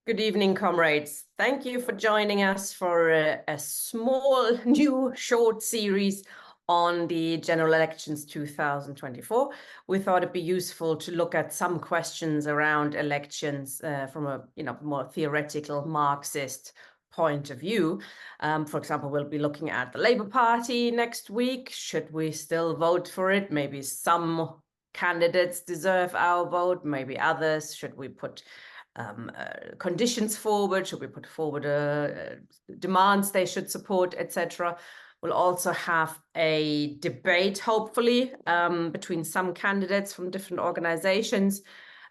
Good evening, comrades. Thank you for joining us for a small, new, short series on the general elections 2024. We thought it'd be useful to look at some questions around elections from a more theoretical Marxist point of view. For example, we'll be looking at the Labour Party next week. Should we still vote for it? Maybe some candidates deserve our vote, maybe others. Should we put conditions forward? Should we put forward demands they should support, etc.? We'll also have a debate, hopefully, between some candidates from different organizations.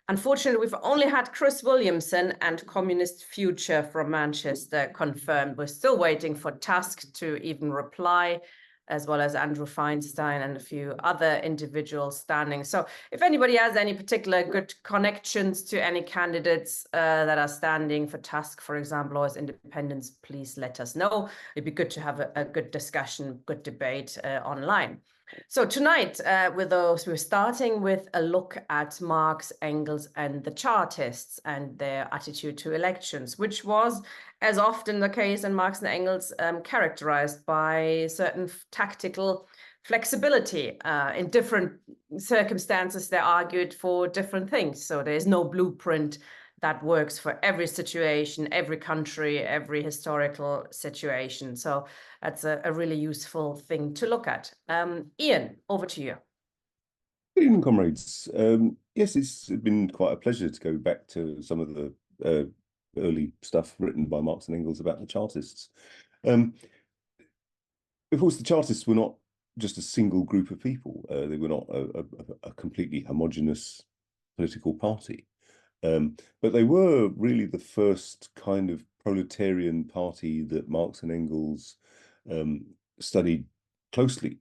Unfortunately, we've only had Chris Williamson and Communist Future from Manchester confirmed. We're still waiting for Tusk to even reply, as well as Andrew Feinstein and a few other individuals standing. So if anybody has any particular good connections to any candidates that are standing for Tusk, for example, or as independents, please let us know. It'd be good to have a good discussion, good debate online. So tonight, we're starting with a look at Marx, Engels, and the Chartists and their attitude to elections, which was, as often the case in Marx and Engels, characterized by certain tactical flexibility. In different circumstances, they argued for different things. So there's no blueprint that works for every situation, every country, every historical situation. So that's a really useful thing to look at. Ian, over to you. Good evening, comrades. Yes, it's been quite a pleasure to go back to some of the early stuff written by Marx and Engels about the Chartists. Of course, the Chartists were not just a single group of people. They were not a completely homogenous political party. But they were really the first kind of proletarian party that Marx and Engels studied closely,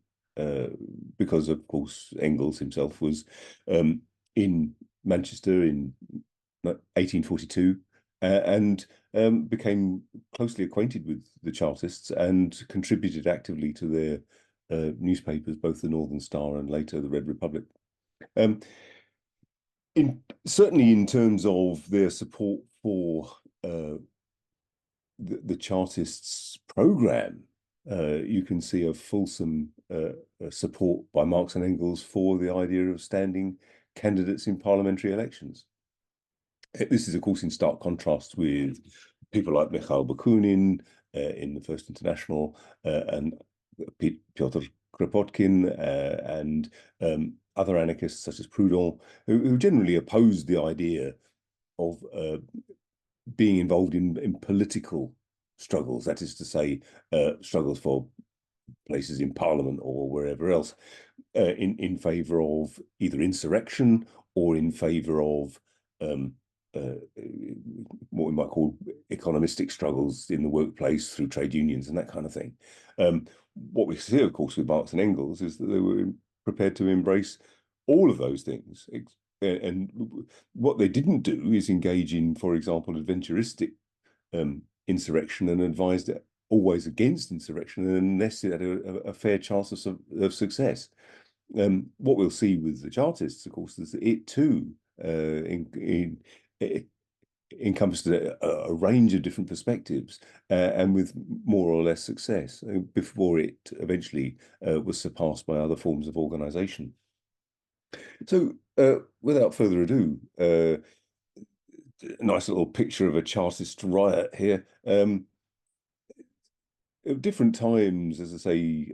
because, of course, Engels himself was in Manchester in 1842 and became closely acquainted with the Chartists and contributed actively to their newspapers, both the Northern Star and later the Red Republic. Certainly in terms of their support for the Chartists' program, you can see a fulsome support by Marx and Engels for the idea of standing candidates in parliamentary elections. This is, of course, in stark contrast with people like Mikhail Bakunin in the First International and Pyotr Kropotkin and other anarchists such as Proudhon, who generally opposed the idea of being involved in political struggles, that is to say, struggles for places in Parliament or wherever else, in favour of either insurrection or in favour of what we might call economistic struggles in the workplace through trade unions and that kind of thing. What we see, of course, with Marx and Engels is that they were prepared to embrace all of those things. And what they didn't do is engage in, for example, adventuristic insurrection, and advised always against insurrection unless it had a fair chance of success. What we'll see with the Chartists, of course, is that it too encompassed a range of different perspectives and with more or less success before it eventually was surpassed by other forms of organization. So without further ado, a nice little picture of a Chartist riot here. At different times, as I say,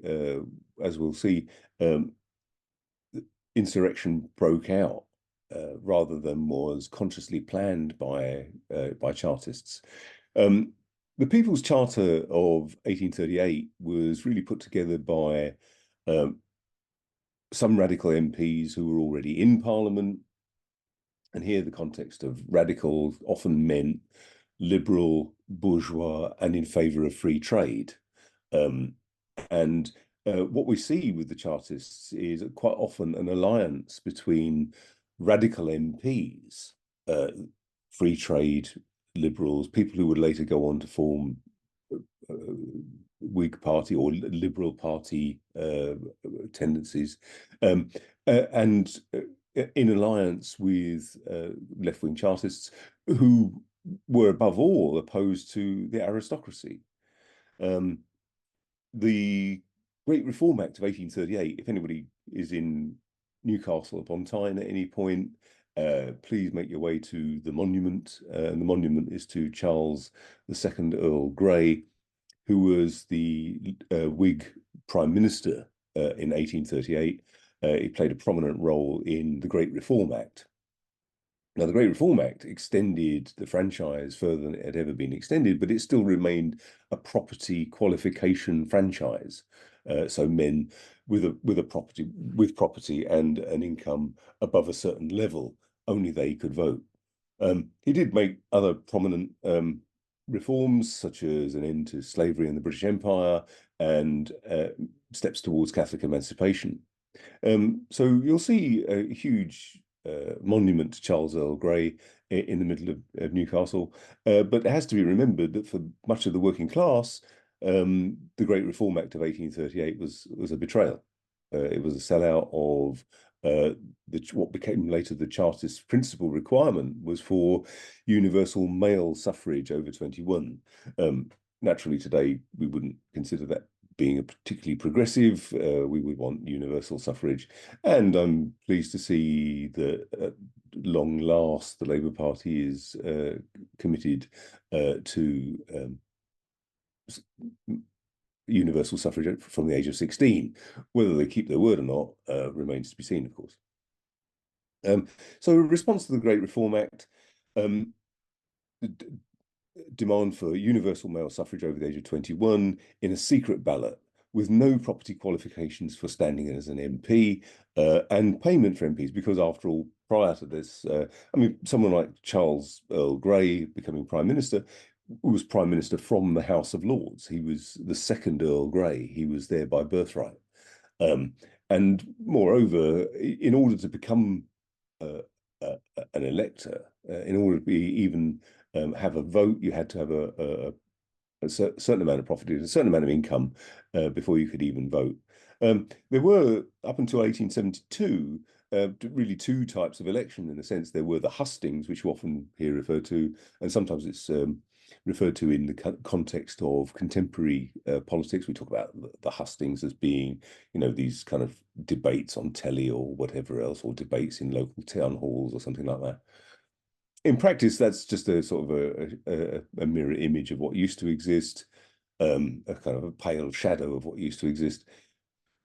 as we'll see, insurrection broke out rather than was consciously planned by Chartists. The People's Charter of 1838 was really put together by some radical MPs who were already in Parliament. And here the context of radical often meant liberal, bourgeois, and in favour of free trade. What we see with the Chartists is quite often an alliance between radical MPs, free trade liberals, people who would later go on to form Whig Party or Liberal Party tendencies, and in alliance with left-wing Chartists who were above all opposed to the aristocracy. The Great Reform Act of 1838, if anybody is in Newcastle upon Tyne at any point, please make your way to the monument. And the monument is to Charles II Earl Grey, who was the Whig Prime Minister in 1838. He played a prominent role in the Great Reform Act. Now, the Great Reform Act extended the franchise further than it had ever been extended, but it still remained a property qualification franchise. So men with property and an income above a certain level, only they could vote. He did make other prominent reforms, such as an end to slavery in the British Empire and steps towards Catholic emancipation. So you'll see a huge monument to Charles Earl Grey in the middle of Newcastle. But it has to be remembered that for much of the working class, the Great Reform Act of 1838 was a betrayal. It was a sellout of what became later the Chartists' principal requirement was for universal male suffrage over 21. Naturally, today we wouldn't consider that being a particularly progressive. We would want universal suffrage, and I'm pleased to see that at long last the Labour Party is committed to universal suffrage from the age of 16. Whether they keep their word or not remains to be seen, of course. So in response to the Great Reform Act, demand for universal male suffrage over the age of 21 in a secret ballot with no property qualifications for standing as an MP and payment for MPs, because after all, prior to this, I mean, someone like Charles Earl Grey becoming Prime Minister was Prime Minister from the House of Lords. He was the second Earl Grey. He was there by birthright. And moreover, in order to become an elector, in order to be even have a vote, you had to have a certain amount of property, a certain amount of income before you could even vote. There were, up until 1872, really two types of election, in a sense. There were the hustings, which you often hear referred to, and sometimes it's referred to in the context of contemporary politics. We talk about the hustings as being, these kind of debates on telly or whatever else, or debates in local town halls or something like that. In practice, that's just a sort of a mirror image of what used to exist, a kind of a pale shadow of what used to exist.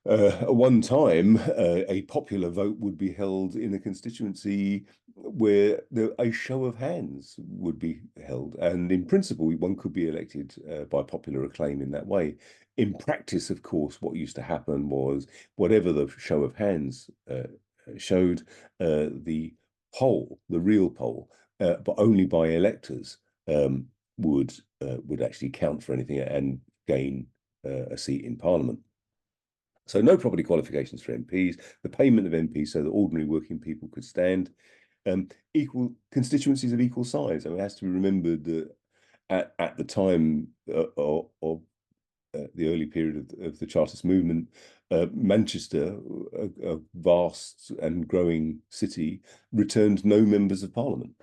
At one time, a popular vote would be held in a constituency where a show of hands would be held. And in principle, one could be elected by popular acclaim in that way. In practice, of course, what used to happen was whatever the show of hands showed, the real poll, but only by electors, would actually count for anything and gain a seat in Parliament. So no property qualifications for MPs, the payment of MPs so that ordinary working people could stand, equal constituencies of equal size. I mean, it has to be remembered that at the time of the early period of the Chartist movement, Manchester, a vast and growing city, returned no members of Parliament.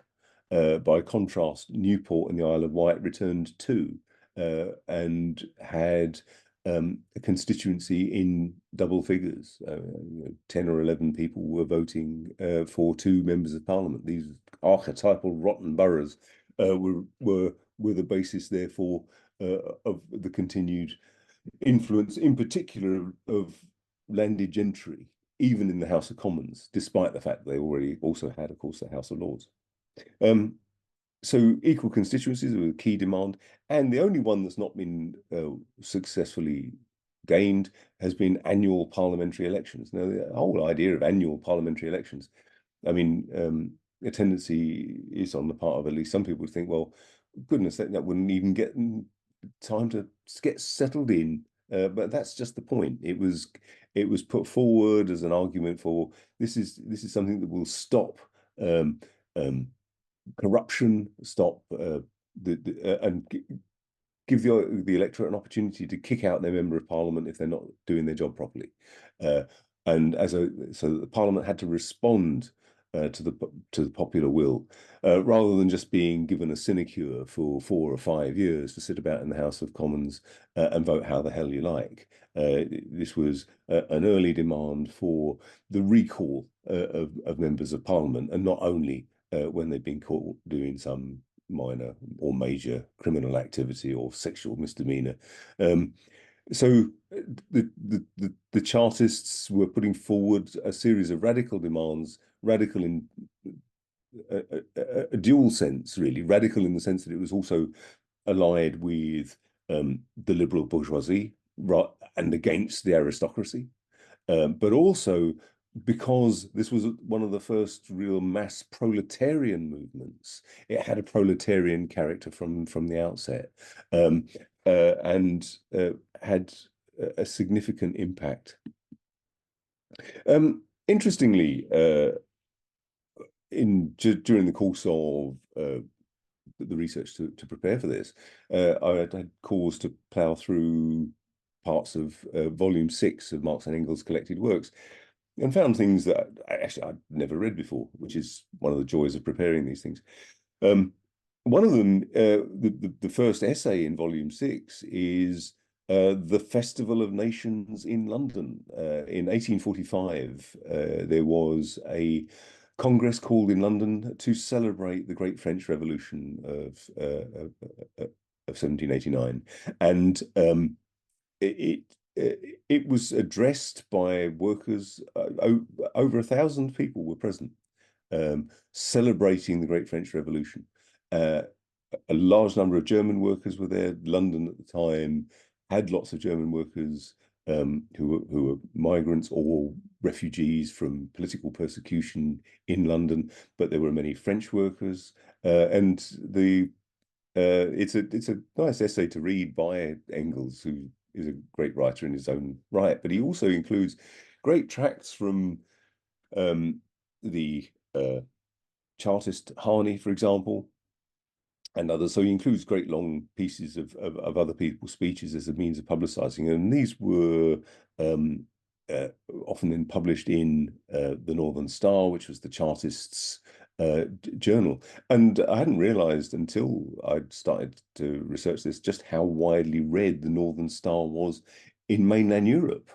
By contrast, Newport and the Isle of Wight returned two and had a constituency in double figures. 10 or 11 people were voting for two members of Parliament. These archetypal rotten boroughs were the basis, therefore, of the continued influence, in particular, of landed gentry, even in the House of Commons, despite the fact they already also had, of course, the House of Lords. So equal constituencies were a key demand, and the only one that's not been successfully gained has been annual parliamentary elections. Now, the whole idea of annual parliamentary elections, I mean, a tendency is on the part of at least some people to think, well, goodness, that wouldn't even get time to get settled in. But that's just the point. It was put forward as an argument for this is something that will stop corruption, stop and give the electorate an opportunity to kick out their member of Parliament if they're not doing their job properly. And so the Parliament had to respond to the popular will, rather than just being given a sinecure for 4 or 5 years to sit about in the House of Commons and vote how the hell you like. This was an early demand for the recall of members of Parliament, and not only when they've been caught doing some minor or major criminal activity or sexual misdemeanor. So the Chartists were putting forward a series of radical demands, radical in a dual sense, really. Radical in the sense that it was also allied with the liberal bourgeoisie and against the aristocracy, but also because this was one of the first real mass proletarian movements. It had a proletarian character from the outset, and had a significant impact. Interestingly, during the course of the research to prepare for this, I had cause to plough through parts of volume 6 of Marx and Engels' collected works, and found things that actually I'd never read before, which is one of the joys of preparing these things. One of them, the first essay in volume 6, is the Festival of Nations in London. In 1845, there was a Congress called in London to celebrate the Great French Revolution of 1789, and it was addressed by workers. Over 1,000 people were present, celebrating the Great French Revolution. A large number of German workers were there. London at the time had lots of German workers who were migrants or refugees from political persecution in London, but there were many French workers, and it's a nice essay to read by Engels, who is a great writer in his own right, but he also includes great tracts from the Chartist Harney, for example, and others. So he includes great long pieces of other people's speeches as a means of publicizing, and these were often then published in the Northern Star, which was the Chartists' journal. And I hadn't realized until I'd started to research this just how widely read the Northern Star was in mainland Europe.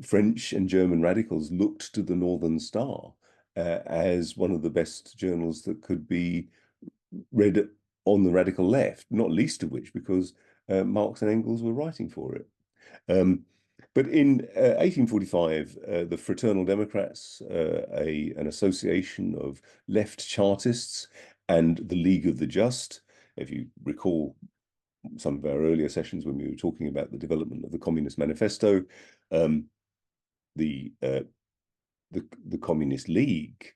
French and German radicals looked to the Northern Star as one of the best journals that could be read on the radical left, not least of which because Marx and Engels were writing for it. But in 1845, the Fraternal Democrats, an association of left Chartists, and the League of the Just, if you recall some of our earlier sessions when we were talking about the development of the Communist Manifesto, the Communist League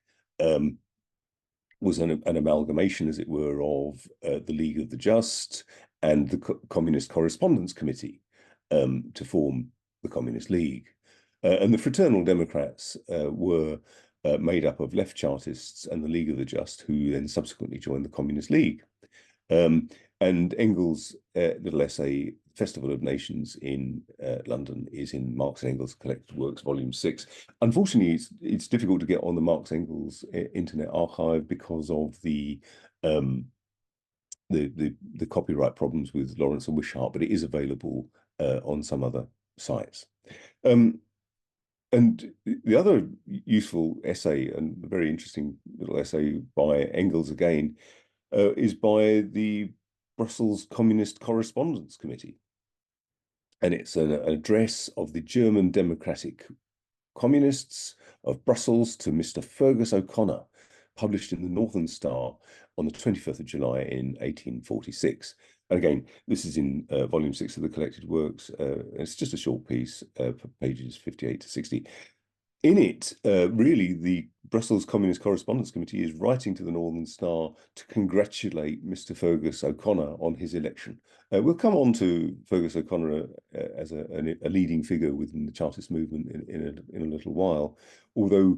was an amalgamation, as it were, of the League of the Just and the Communist Correspondence Committee to form the Communist League. And the Fraternal Democrats were made up of left Chartists and the League of the Just, who then subsequently joined the Communist League. And Engels' little essay, Festival of Nations in London, is in Marx and Engels' Collected Works, Volume 6. Unfortunately, it's difficult to get on the Marx Engels Internet Archive because of the copyright problems with Lawrence and Wishart, but it is available on some other sites. And the other useful essay, and a very interesting little essay by Engels again, is by the Brussels Communist Correspondence Committee. And it's an address of the German Democratic Communists of Brussels to Mr. Fergus O'Connor, published in the Northern Star on the 25th of July in 1846. And again, this is in volume 6 of the collected works. It's just a short piece, pages 58 to 60. In it, really, the Brussels Communist Correspondence Committee is writing to the Northern Star to congratulate Mr. Fergus O'Connor on his election. We'll come on to Fergus O'Connor as a leading figure within the Chartist movement in a little while, although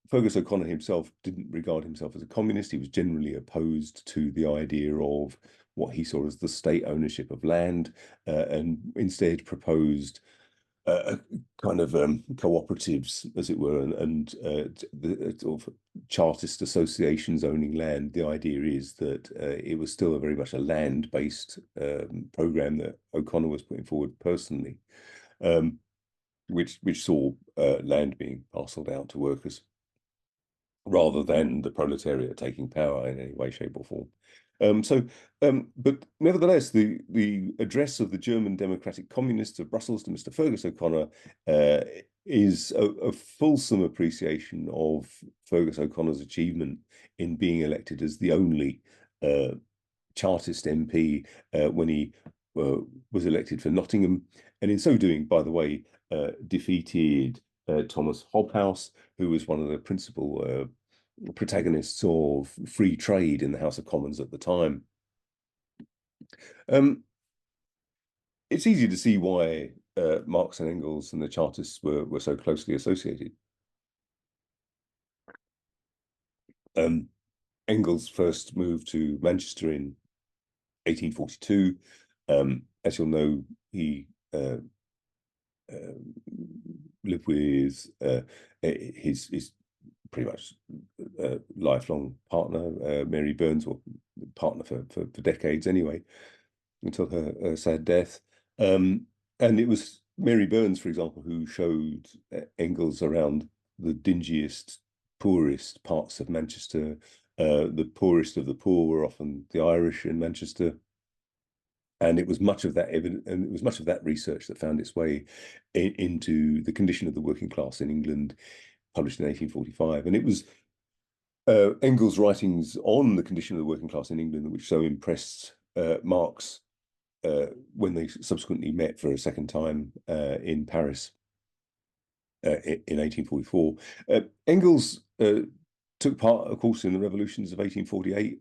Fergus O'Connor himself didn't regard himself as a communist. He was generally opposed to the idea of what he saw as the state ownership of land, and instead proposed kind of cooperatives, as it were, and the sort of Chartist associations owning land. The idea is that it was still a very much a land-based program that O'Connor was putting forward personally, which saw land being parcelled out to workers rather than the proletariat taking power in any way, shape, or form. But nevertheless, the address of the German Democratic Communists of Brussels to Mr. Fergus O'Connor is a fulsome appreciation of Fergus O'Connor's achievement in being elected as the only Chartist MP when he was elected for Nottingham, and in so doing, by the way, defeated Thomas Hobhouse, who was one of the principal protagonists of free trade in the House of Commons at the time. It's easy to see why Marx and Engels and the Chartists were so closely associated. Engels first moved to Manchester in 1842. As you'll know, he lived with his pretty much lifelong partner, Mary Burns, or partner for decades anyway, until her sad death. And it was Mary Burns, for example, who showed Engels around the dingiest, poorest parts of Manchester. The poorest of the poor were often the Irish in Manchester. And it was much of that evidence, and it was much of that research that found its way into the condition of the working class in England, published in 1845. And it was Engels' writings on the condition of the working class in England which so impressed Marx when they subsequently met for a second time in Paris in 1844. Engels took part, of course, in the revolutions of 1848,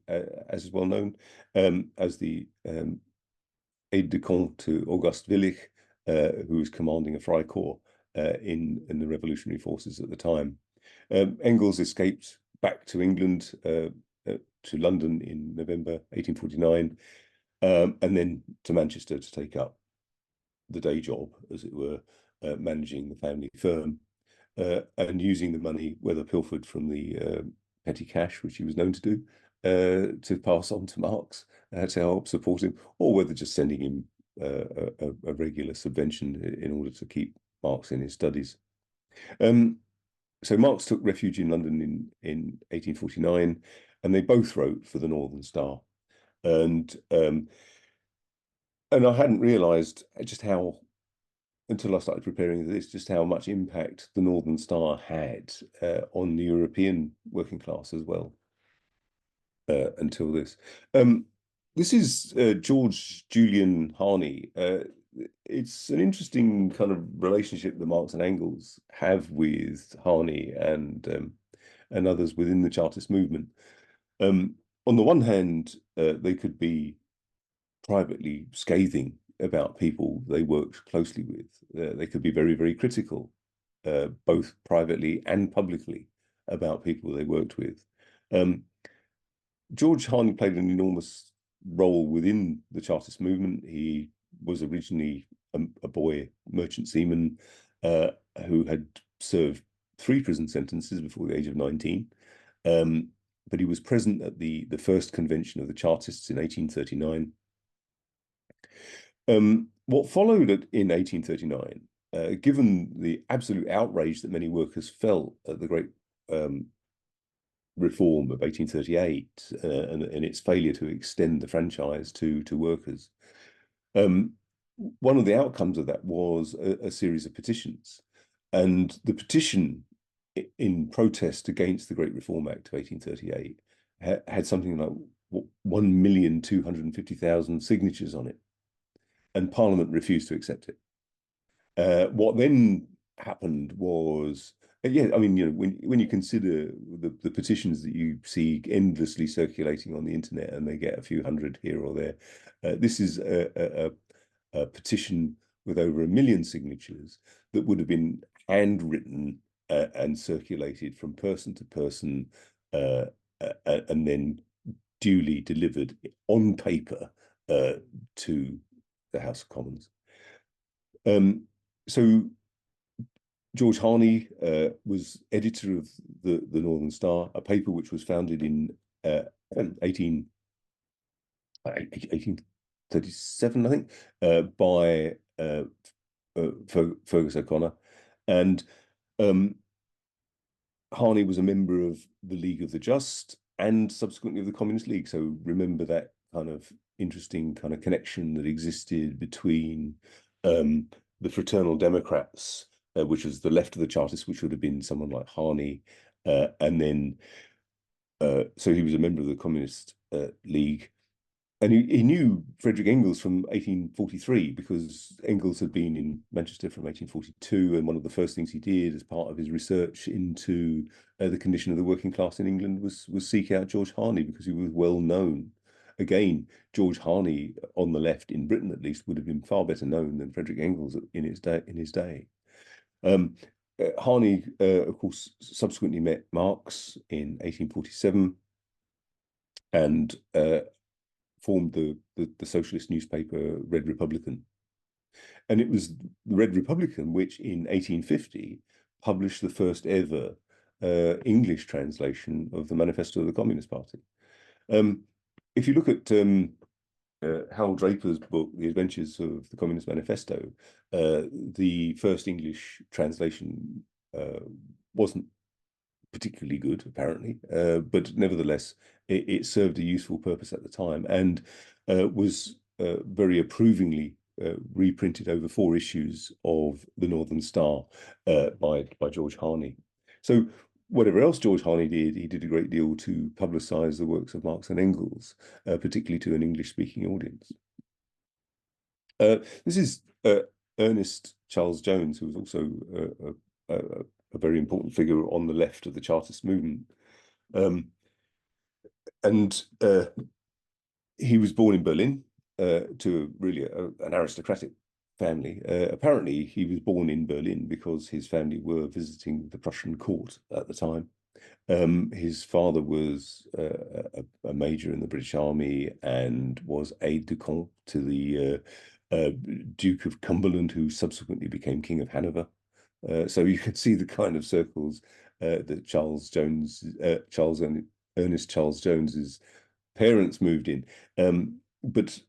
as is well known, as the aide-de-camp to August Willich, who was commanding a Freikorps in the revolutionary forces at the time. Engels escaped back to England, to London in November 1849, and then to Manchester to take up the day job, as it were, managing the family firm, and using the money, whether pilfered from the petty cash, which he was known to do, to pass on to Marx to help support him, or whether just sending him a regular subvention in order to keep Marx in his studies. So Marx took refuge in London in 1849, and they both wrote for the Northern Star. And I hadn't realised just how, until I started preparing this, just how much impact the Northern Star had on the European working class as well. Until this. This is George Julian Harney. It's an interesting kind of relationship that Marx and Engels have with Harney and others within the Chartist movement. On the one hand, they could be privately scathing about people they worked closely with. They could be very, very critical, both privately and publicly, about people they worked with. George Harney played an enormous role within the Chartist movement. He was originally a boy merchant seaman who had served 3 prison sentences before the age of 19. But he was present at the first convention of the Chartists in 1839. What followed in 1839, given the absolute outrage that many workers felt at the great reform of 1838 and its failure to extend the franchise to workers, one of the outcomes of that was a series of petitions. And the petition in protest against the Great Reform Act of 1838 had something like 1,250,000 signatures on it, and Parliament refused to accept it. What then happened was, yeah, I mean, when you consider the petitions that you see endlessly circulating on the internet, and they get a few hundred here or there, this is a petition with over 1 million signatures that would have been handwritten and circulated from person to person, and then duly delivered on paper to the House of Commons. So George Harney was editor of the Northern Star, a paper which was founded in 1837, I think, by Fergus O'Connor. And Harney was a member of the League of the Just and subsequently of the Communist League. So remember that kind of interesting kind of connection that existed between the Fraternal Democrats, which was the left of the Chartists, which would have been someone like Harney, and then so he was a member of the Communist League. And he knew Frederick Engels from 1843 because Engels had been in Manchester from 1842, and one of the first things he did as part of his research into the condition of the working class in England was seek out George Harney because he was well known. Again, George Harney on the left in Britain at least would have been far better known than Frederick Engels in his day. Harney, of course, subsequently met Marx in 1847 and formed the socialist newspaper Red Republican. And it was the Red Republican which in 1850 published the first ever English translation of the Manifesto of the Communist Party. If you look at Hal Draper's book, The Adventures of the Communist Manifesto, the first English translation wasn't particularly good, apparently, but nevertheless, it served a useful purpose at the time and was very approvingly reprinted over 4 issues of the Northern Star by George Harney. So whatever else George Harney did, he did a great deal to publicize the works of Marx and Engels, particularly to an English-speaking audience. This is Ernest Charles Jones, who was also a very important figure on the left of the Chartist movement. And he was born in Berlin to really an aristocratic family. Apparently, he was born in Berlin because his family were visiting the Prussian court at the time. His father was a major in the British Army and was aide-de-camp to the Duke of Cumberland, who subsequently became King of Hanover. So you can see the kind of circles that Ernest Charles Jones's parents moved in. But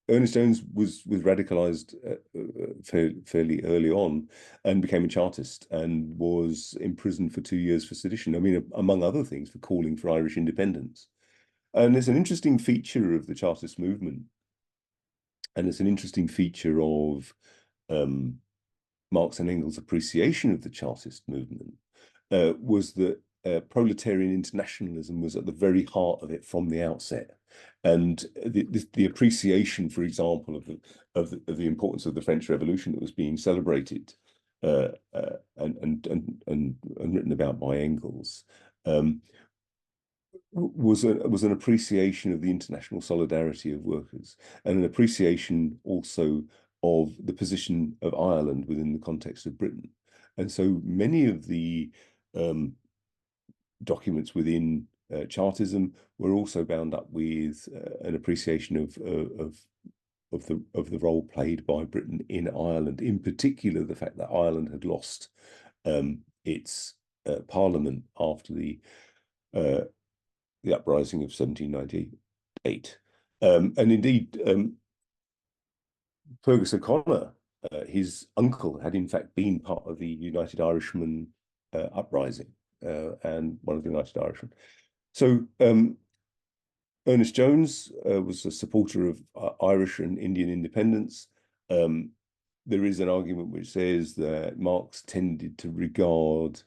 Ernest Jones was radicalized fairly early on and became a Chartist and was imprisoned for 2 years for sedition. I mean, among other things, for calling for Irish independence. And it's an interesting feature of the Chartist movement. And it's an interesting feature of Marx and Engels' appreciation of the Chartist movement was that proletarian internationalism was at the very heart of it from the outset. And the appreciation, for example, of the importance of the French Revolution that was being celebrated and written about by Engels was an appreciation of the international solidarity of workers and an appreciation also of the position of Ireland within the context of Britain. And so many of the documents within Chartism were also bound up with an appreciation of the role played by Britain in Ireland, in particular the fact that Ireland had lost its parliament after the uprising of 1798. And indeed, Fergus O'Connor, his uncle, had in fact been part of the United Irishmen uprising and one of the United Irishmen. So Ernest Jones was a supporter of Irish and Indian independence. There is an argument which says that Marx tended to regard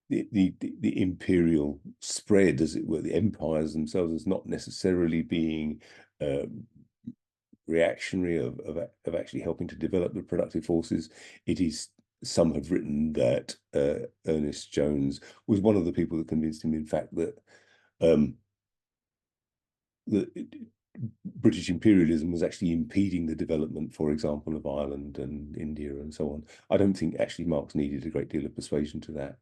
the imperial spread, as it were, the empires themselves, as not necessarily being reactionary of actually helping to develop the productive forces. It is, some have written that Ernest Jones was one of the people that convinced him, in fact, that British imperialism was actually impeding the development, for example, of Ireland and India and so on. I don't think actually Marx needed a great deal of persuasion to that.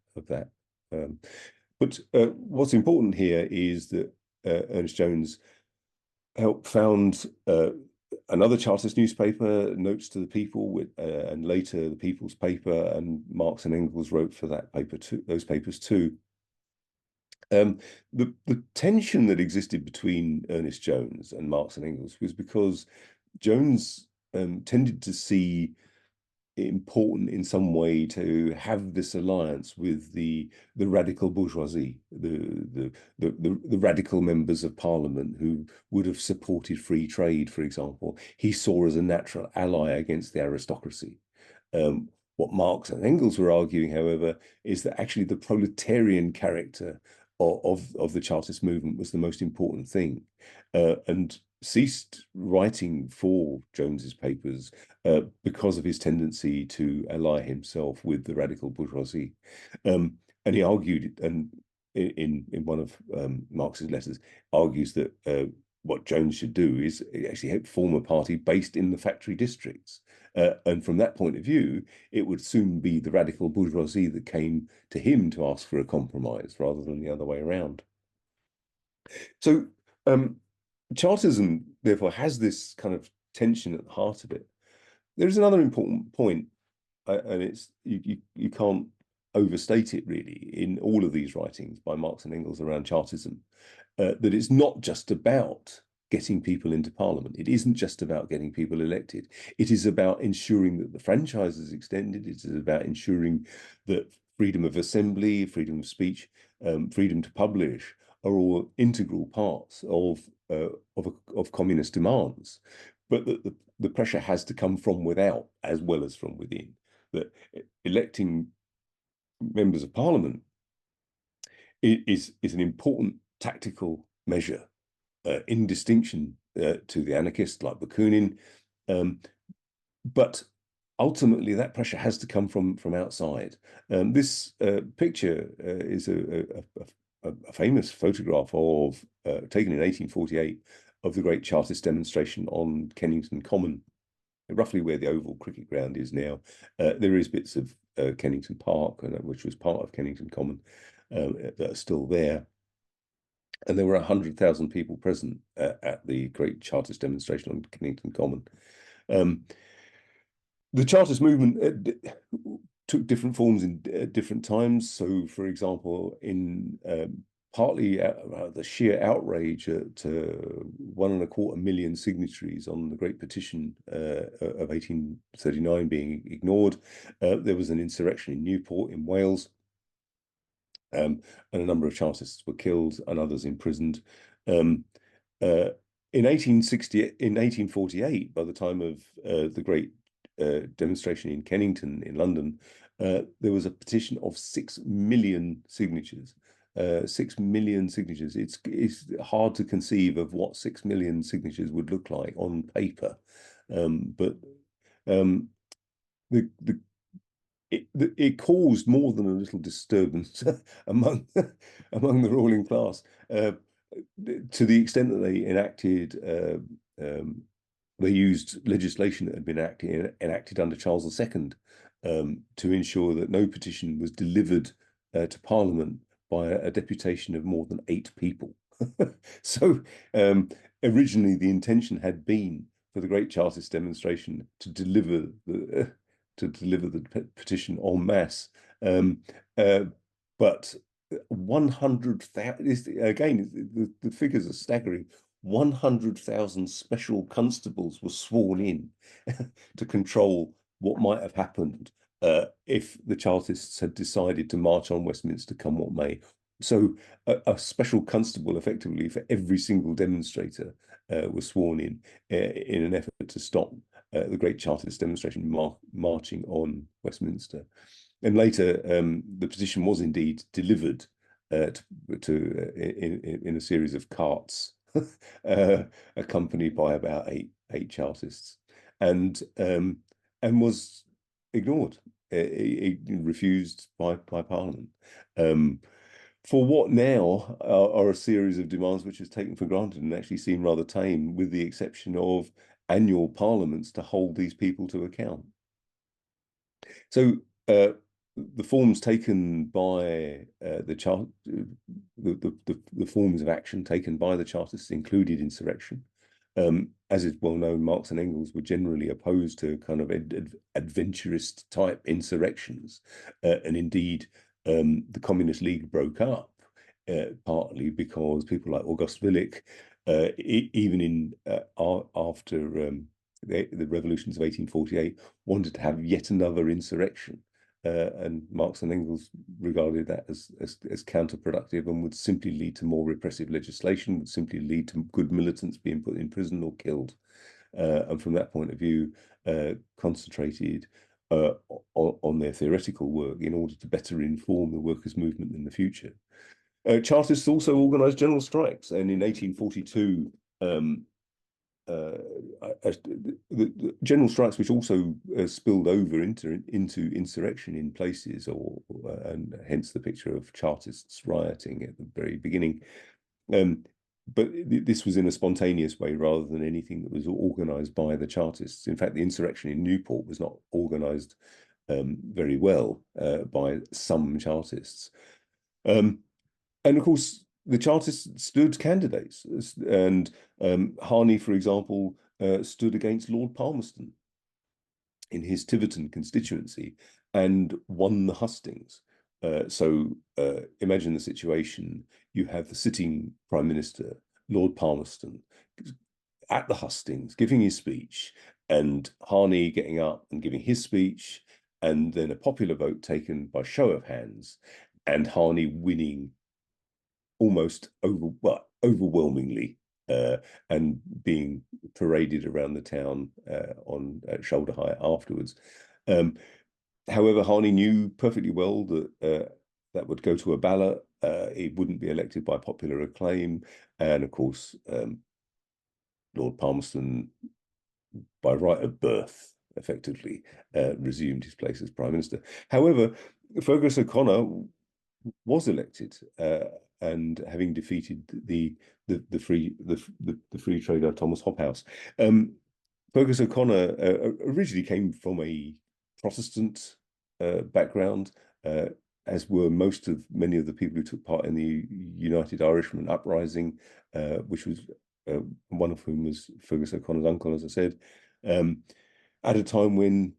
But what's important here is that Ernest Jones helped found Another Chartist newspaper, Notes to the People, and later the People's Paper, and Marx and Engels wrote for that paper too, those papers too. The tension that existed between Ernest Jones and Marx and Engels was because Jones tended to see important in some way to have this alliance with the radical bourgeoisie, the radical members of parliament who would have supported free trade, for example. He saw as a natural ally against the aristocracy. What Marx and Engels were arguing, however, is that actually the proletarian character of the Chartist movement was the most important thing, and ceased writing for Jones's papers because of his tendency to ally himself with the radical bourgeoisie. And he argued, and in one of Marx's letters, argues that what Jones should do is actually form a party based in the factory districts. And from that point of view, it would soon be the radical bourgeoisie that came to him to ask for a compromise rather than the other way around. So Chartism, therefore, has this kind of tension at the heart of it. There is another important point, and it's you can't overstate it really in all of these writings by Marx and Engels around Chartism, that it's not just about getting people into parliament. It isn't just about getting people elected. It is about ensuring that the franchise is extended. It is about ensuring that freedom of assembly, freedom of speech, freedom to publish are all integral parts of communist demands, but that the pressure has to come from without as well as from within. That electing members of parliament is an important tactical measure in distinction to the anarchists like Bakunin, but ultimately that pressure has to come from outside. This picture is a famous photograph of taken in 1848 of the great Chartist demonstration on Kennington Common, roughly where the Oval Cricket Ground is now. There is bits of Kennington Park, which was part of Kennington Common, that are still there. And there were 100,000 people present at the great Chartist demonstration on Kennington Common. The Chartist movement took different forms in different times. So, for example, in partly the sheer outrage at 1.25 million signatories on the Great Petition of 1839 being ignored, there was an insurrection in Newport in Wales, and a number of Chartists were killed and others imprisoned. In 1848, by the time of the Great demonstration in Kennington in London, there was a petition of 6 million signatures. 6 million signatures. It's hard to conceive of what 6 million signatures would look like on paper, but it caused more than a little disturbance among the ruling class, to the extent that they enacted. They used legislation that had been enacted under Charles II to ensure that no petition was delivered to Parliament by a deputation of more than 8 people. So originally the intention had been for the Great Chartist demonstration to deliver the petition en masse, but 100,000, again, the figures are staggering. 100,000 special constables were sworn in to control what might have happened if the Chartists had decided to march on Westminster come what may. So a special constable effectively for every single demonstrator was sworn in an effort to stop the Great Chartist demonstration marching on Westminster. And later, the petition was indeed delivered in a series of carts, accompanied by about eight Chartists, and was ignored. It refused by Parliament. For what now are a series of demands which is taken for granted and actually seem rather tame, with the exception of annual parliaments to hold these people to account. So the forms taken by the forms of action taken by the Chartists included insurrection, As is well known, Marx and Engels were generally opposed to kind of adventurist type insurrections. And indeed, the Communist League broke up partly because people like August Willich, even in after the revolutions of 1848, wanted to have yet another insurrection. And Marx and Engels regarded that as counterproductive and would simply lead to more repressive legislation, would simply lead to good militants being put in prison or killed. And from that point of view, concentrated on their theoretical work in order to better inform the workers' movement in the future. Chartists also organised general strikes, and in 1842, the general strikes, which also spilled over into insurrection in places, and hence the picture of Chartists rioting at the very beginning. But this was in a spontaneous way rather than anything that was organised by the Chartists. In fact, the insurrection in Newport was not organised very well by some Chartists. And of course, the Chartists stood candidates, and Harney, for example, stood against Lord Palmerston in his Tiverton constituency and won the hustings. So imagine the situation. You have the sitting Prime Minister, Lord Palmerston, at the hustings, giving his speech, and Harney getting up and giving his speech, and then a popular vote taken by show of hands, and Harney winning almost overwhelmingly, and being paraded around the town on shoulder height afterwards. However, Harney knew perfectly well that that would go to a ballot. He wouldn't be elected by popular acclaim, and of course, Lord Palmerston, by right of birth, effectively resumed his place as Prime Minister. However, Fergus O'Connor was elected, and having defeated the free trader Thomas Hobhouse. Fergus O'Connor originally came from a Protestant background, as were many of the people who took part in the United Irishmen uprising, which was one of whom was Fergus O'Connor's uncle, as I said, at a time when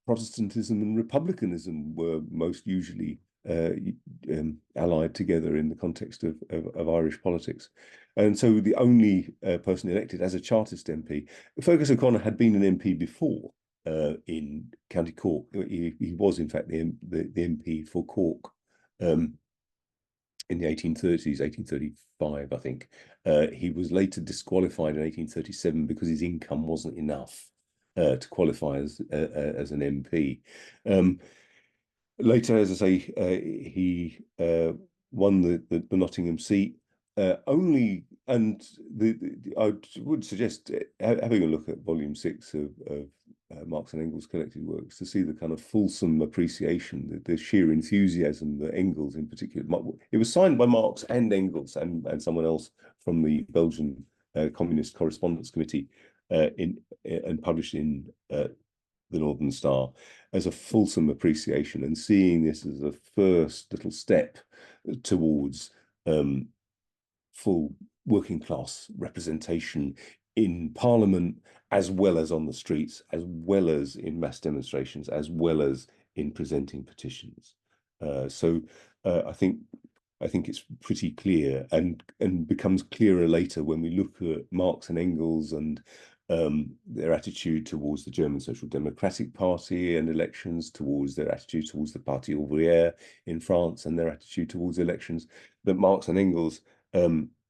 Protestantism and republicanism were most usually allied together in the context of Irish politics. And so the only person elected as a Chartist MP, Fergus O'Connor had been an MP before in County Cork. He was, in fact, the MP for Cork in the 1830s, 1835, I think. He was later disqualified in 1837 because his income wasn't enough to qualify as an MP. Later, as I say, he won the Nottingham seat. I would suggest having a look at Volume 6 of Marx and Engels' collected works to see the kind of fulsome appreciation, the sheer enthusiasm that Engels in particular. It was signed by Marx and Engels and someone else from the Belgian Communist Correspondence Committee and published in the Northern Star, as a fulsome appreciation, and seeing this as a first little step towards full working class representation in Parliament, as well as on the streets, as well as in mass demonstrations, as well as in presenting petitions. So I think it's pretty clear, and becomes clearer later when we look at Marx and Engels and their attitude towards the German Social Democratic Party and elections, towards their attitude towards the Parti ouvrière in France and their attitude towards elections, that Marx and Engels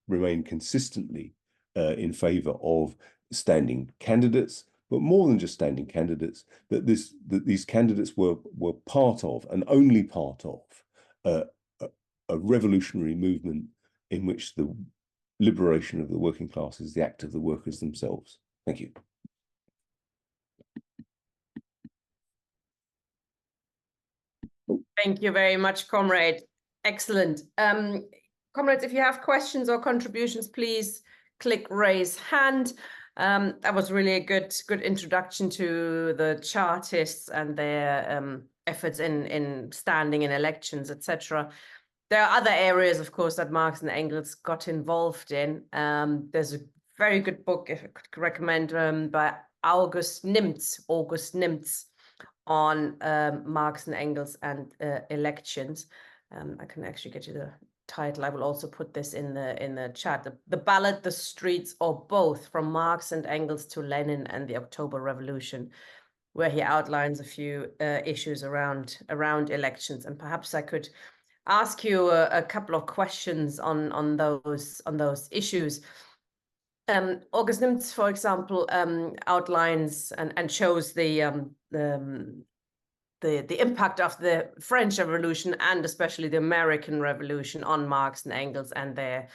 remain consistently in favour of standing candidates, but more than just standing candidates, that these candidates were part of, and only part of, a revolutionary movement in which the liberation of the working class is the act of the workers themselves. Thank you. Thank you very much, Comrade. Excellent. Comrades, if you have questions or contributions, please click raise hand. That was really a good introduction to the Chartists and their efforts in standing in elections, etc. There are other areas, of course, that Marx and Engels got involved in. There's a very good book, if I could recommend, by August Nimtz on Marx and Engels and elections. I can actually get you the title. I will also put this in the chat. The Ballot, the Streets, or Both, from Marx and Engels to Lenin and the October Revolution, where he outlines a few issues around elections. And perhaps I could ask you a couple of questions on those issues. August Nimtz, for example, outlines and shows the impact of the French Revolution and especially the American Revolution on Marx and Engels and their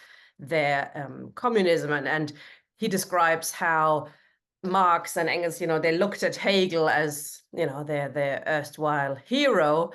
communism. And he describes how Marx and Engels, they looked at Hegel as, their erstwhile hero,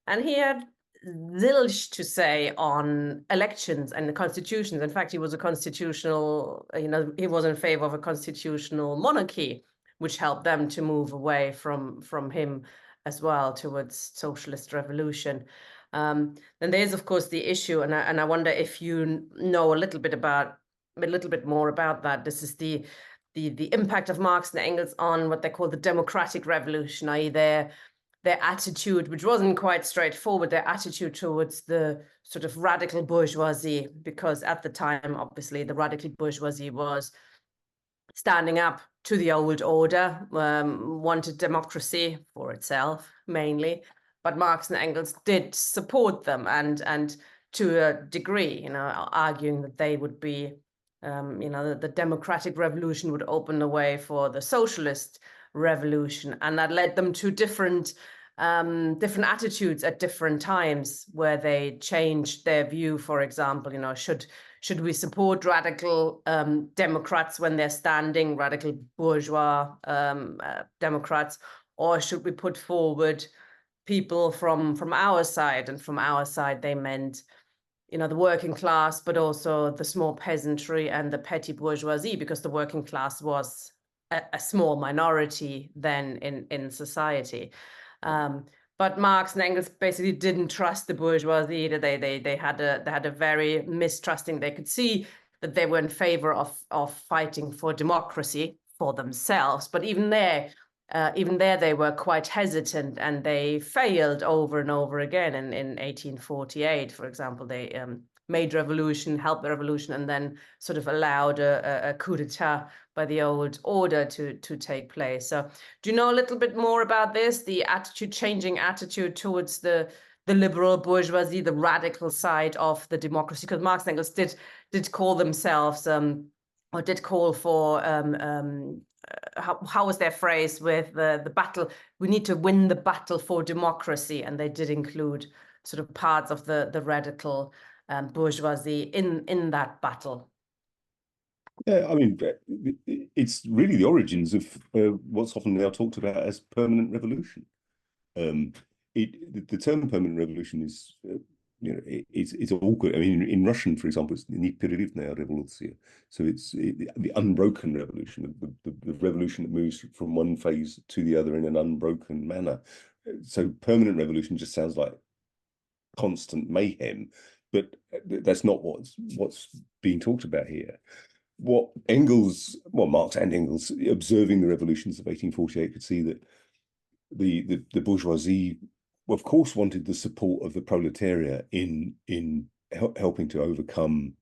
and he had zilch to say on elections and the constitutions. In fact, he was a constitutional, he was in favor of a constitutional monarchy, which helped them to move away from him as well towards socialist revolution. Then there's, of course, the issue, and I wonder if you know a little bit more about that. This is the impact of Marx and Engels on what they call the democratic revolution, i.e. their attitude, which wasn't quite straightforward, their attitude towards the sort of radical bourgeoisie, because at the time, obviously, the radical bourgeoisie was standing up to the old order, wanted democracy for itself mainly, but Marx and Engels did support them, and to a degree, arguing that they would be, the democratic revolution would open the way for the socialist revolution, and that led them to different attitudes at different times, where they changed their view. For example, should we support radical Democrats when they're standing, radical bourgeois Democrats, or should we put forward people from our side? And from our side, they meant, the working class, but also the small peasantry and the petty bourgeoisie, because the working class was a small minority then in society. But Marx and Engels basically didn't trust the bourgeoisie. They had a very mistrusting. They could see that they were in favor of fighting for democracy for themselves, but even there they were quite hesitant, and they failed over and over again. In 1848, for example, they made revolution, helped the revolution, and then sort of allowed a coup d'etat by the old order to take place. So do you know a little bit more about this, the changing attitude towards the liberal bourgeoisie, the radical side of the democracy? Because Marx and Engels did call themselves, or did call for, how was their phrase with the battle? We need to win the battle for democracy. And they did include sort of parts of the radical bourgeoisie in that battle. Yeah, I mean, it's really the origins of what's often now talked about as permanent revolution. The term permanent revolution is, it's awkward. I mean, in Russian, for example, it's непрерывная революция. So it's the unbroken revolution, the revolution that moves from one phase to the other in an unbroken manner. So permanent revolution just sounds like constant mayhem, but that's not what's being talked about here. What Marx and Engels, observing the revolutions of 1848, could see that the bourgeoisie, of course, wanted the support of the proletariat in helping to overcome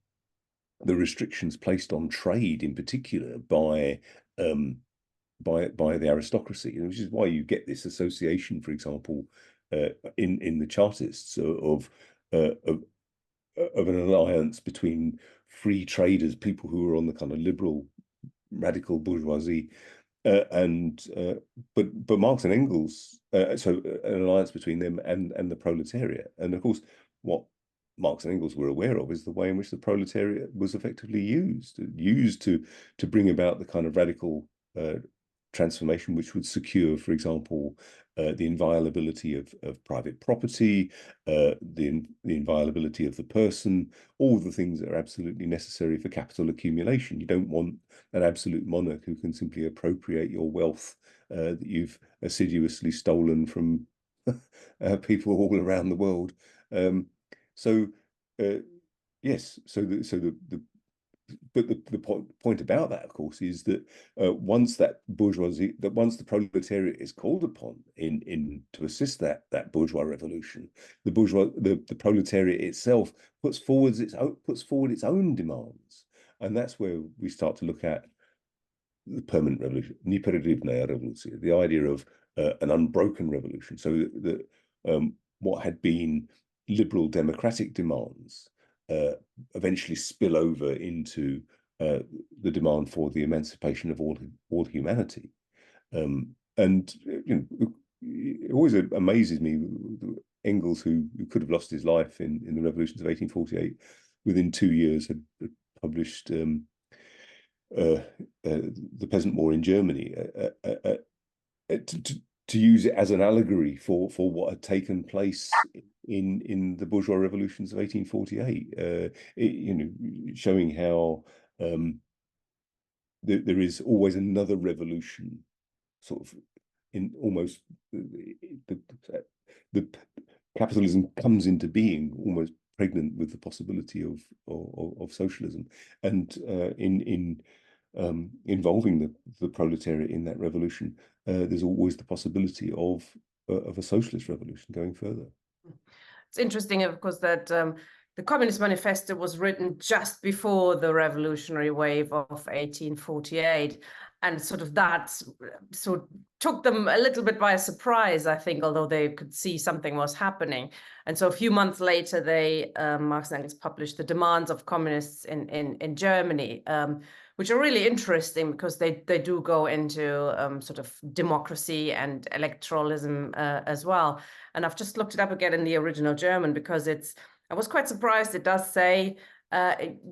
the restrictions placed on trade, in particular by the aristocracy, which is why you get this association, for example, in the Chartists of an alliance between free traders, people who were on the kind of liberal, radical bourgeoisie, but Marx and Engels, so an alliance between them and the proletariat. And of course, what Marx and Engels were aware of is the way in which the proletariat was effectively used to bring about the kind of radical transformation which would secure, for example, the inviolability of private property, the inviolability of the person, all the things that are absolutely necessary for capital accumulation. You don't want an absolute monarch who can simply appropriate your wealth that you've assiduously stolen from people all around the world. Yes, so the point about that, of course, is that once that bourgeoisie, once the proletariat is called upon in to assist that bourgeois revolution, the proletariat itself puts forward its own demands, and that's where we start to look at the permanent revolution, непрерывная революция, the idea of an unbroken revolution. So that what had been liberal democratic demands eventually spill over into the demand for the emancipation of all humanity. And it always amazes me, Engels, who could have lost his life in the revolutions of 1848, within 2 years had published the Peasant War in Germany, to use it as an allegory for what had taken place in the bourgeois revolutions of 1848, showing how there is always another revolution, sort of in almost the capitalism comes into being almost pregnant with the possibility of socialism, and in involving the proletariat in that revolution, there's always the possibility of a socialist revolution going further. It's interesting, of course, that the Communist Manifesto was written just before the revolutionary wave of 1848, and sort of that sort of took them a little bit by surprise, I think, although they could see something was happening. And so a few months later, Marx and Engels published the demands of communists in Germany, which are really interesting because they do go into sort of democracy and electoralism as well. And I've just looked it up again in the original German because I was quite surprised. It does say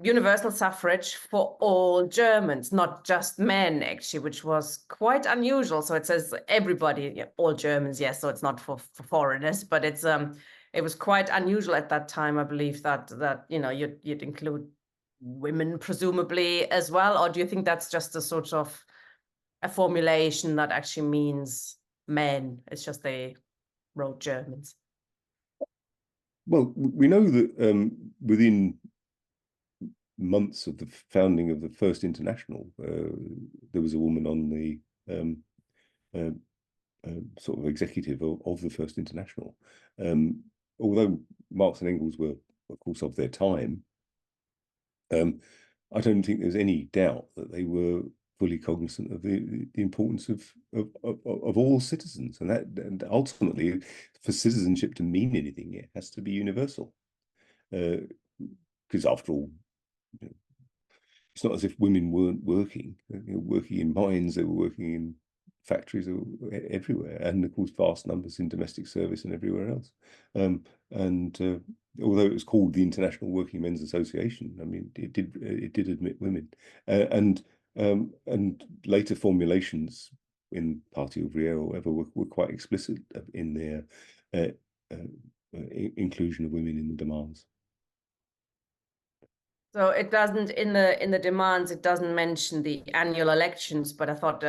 universal suffrage for all Germans, not just men, actually, which was quite unusual. So it says everybody, all Germans, yes. So it's not for foreigners, but it was quite unusual at that time, I believe, that you'd include women presumably as well. Or do you think that's just a sort of a formulation that actually means men? It's just they wrote Germans. Well, we know that within months of the founding of the First International, there was a woman on the sort of executive of the First International. Although Marx and Engels were, of course, of their time, I don't think there's any doubt that they were fully cognizant of the importance of all citizens, and ultimately, for citizenship to mean anything, it has to be universal. Because after all, it's not as if women weren't working. Working in mines, they were working in factories everywhere, and of course, vast numbers in domestic service and everywhere else. Although it was called the International Working Men's Association, I mean, it did admit women, and later formulations in Parti Ouvrier or whatever were quite explicit in their inclusion of women in the demands. So it doesn't, in the demands, it doesn't mention the annual elections, but I thought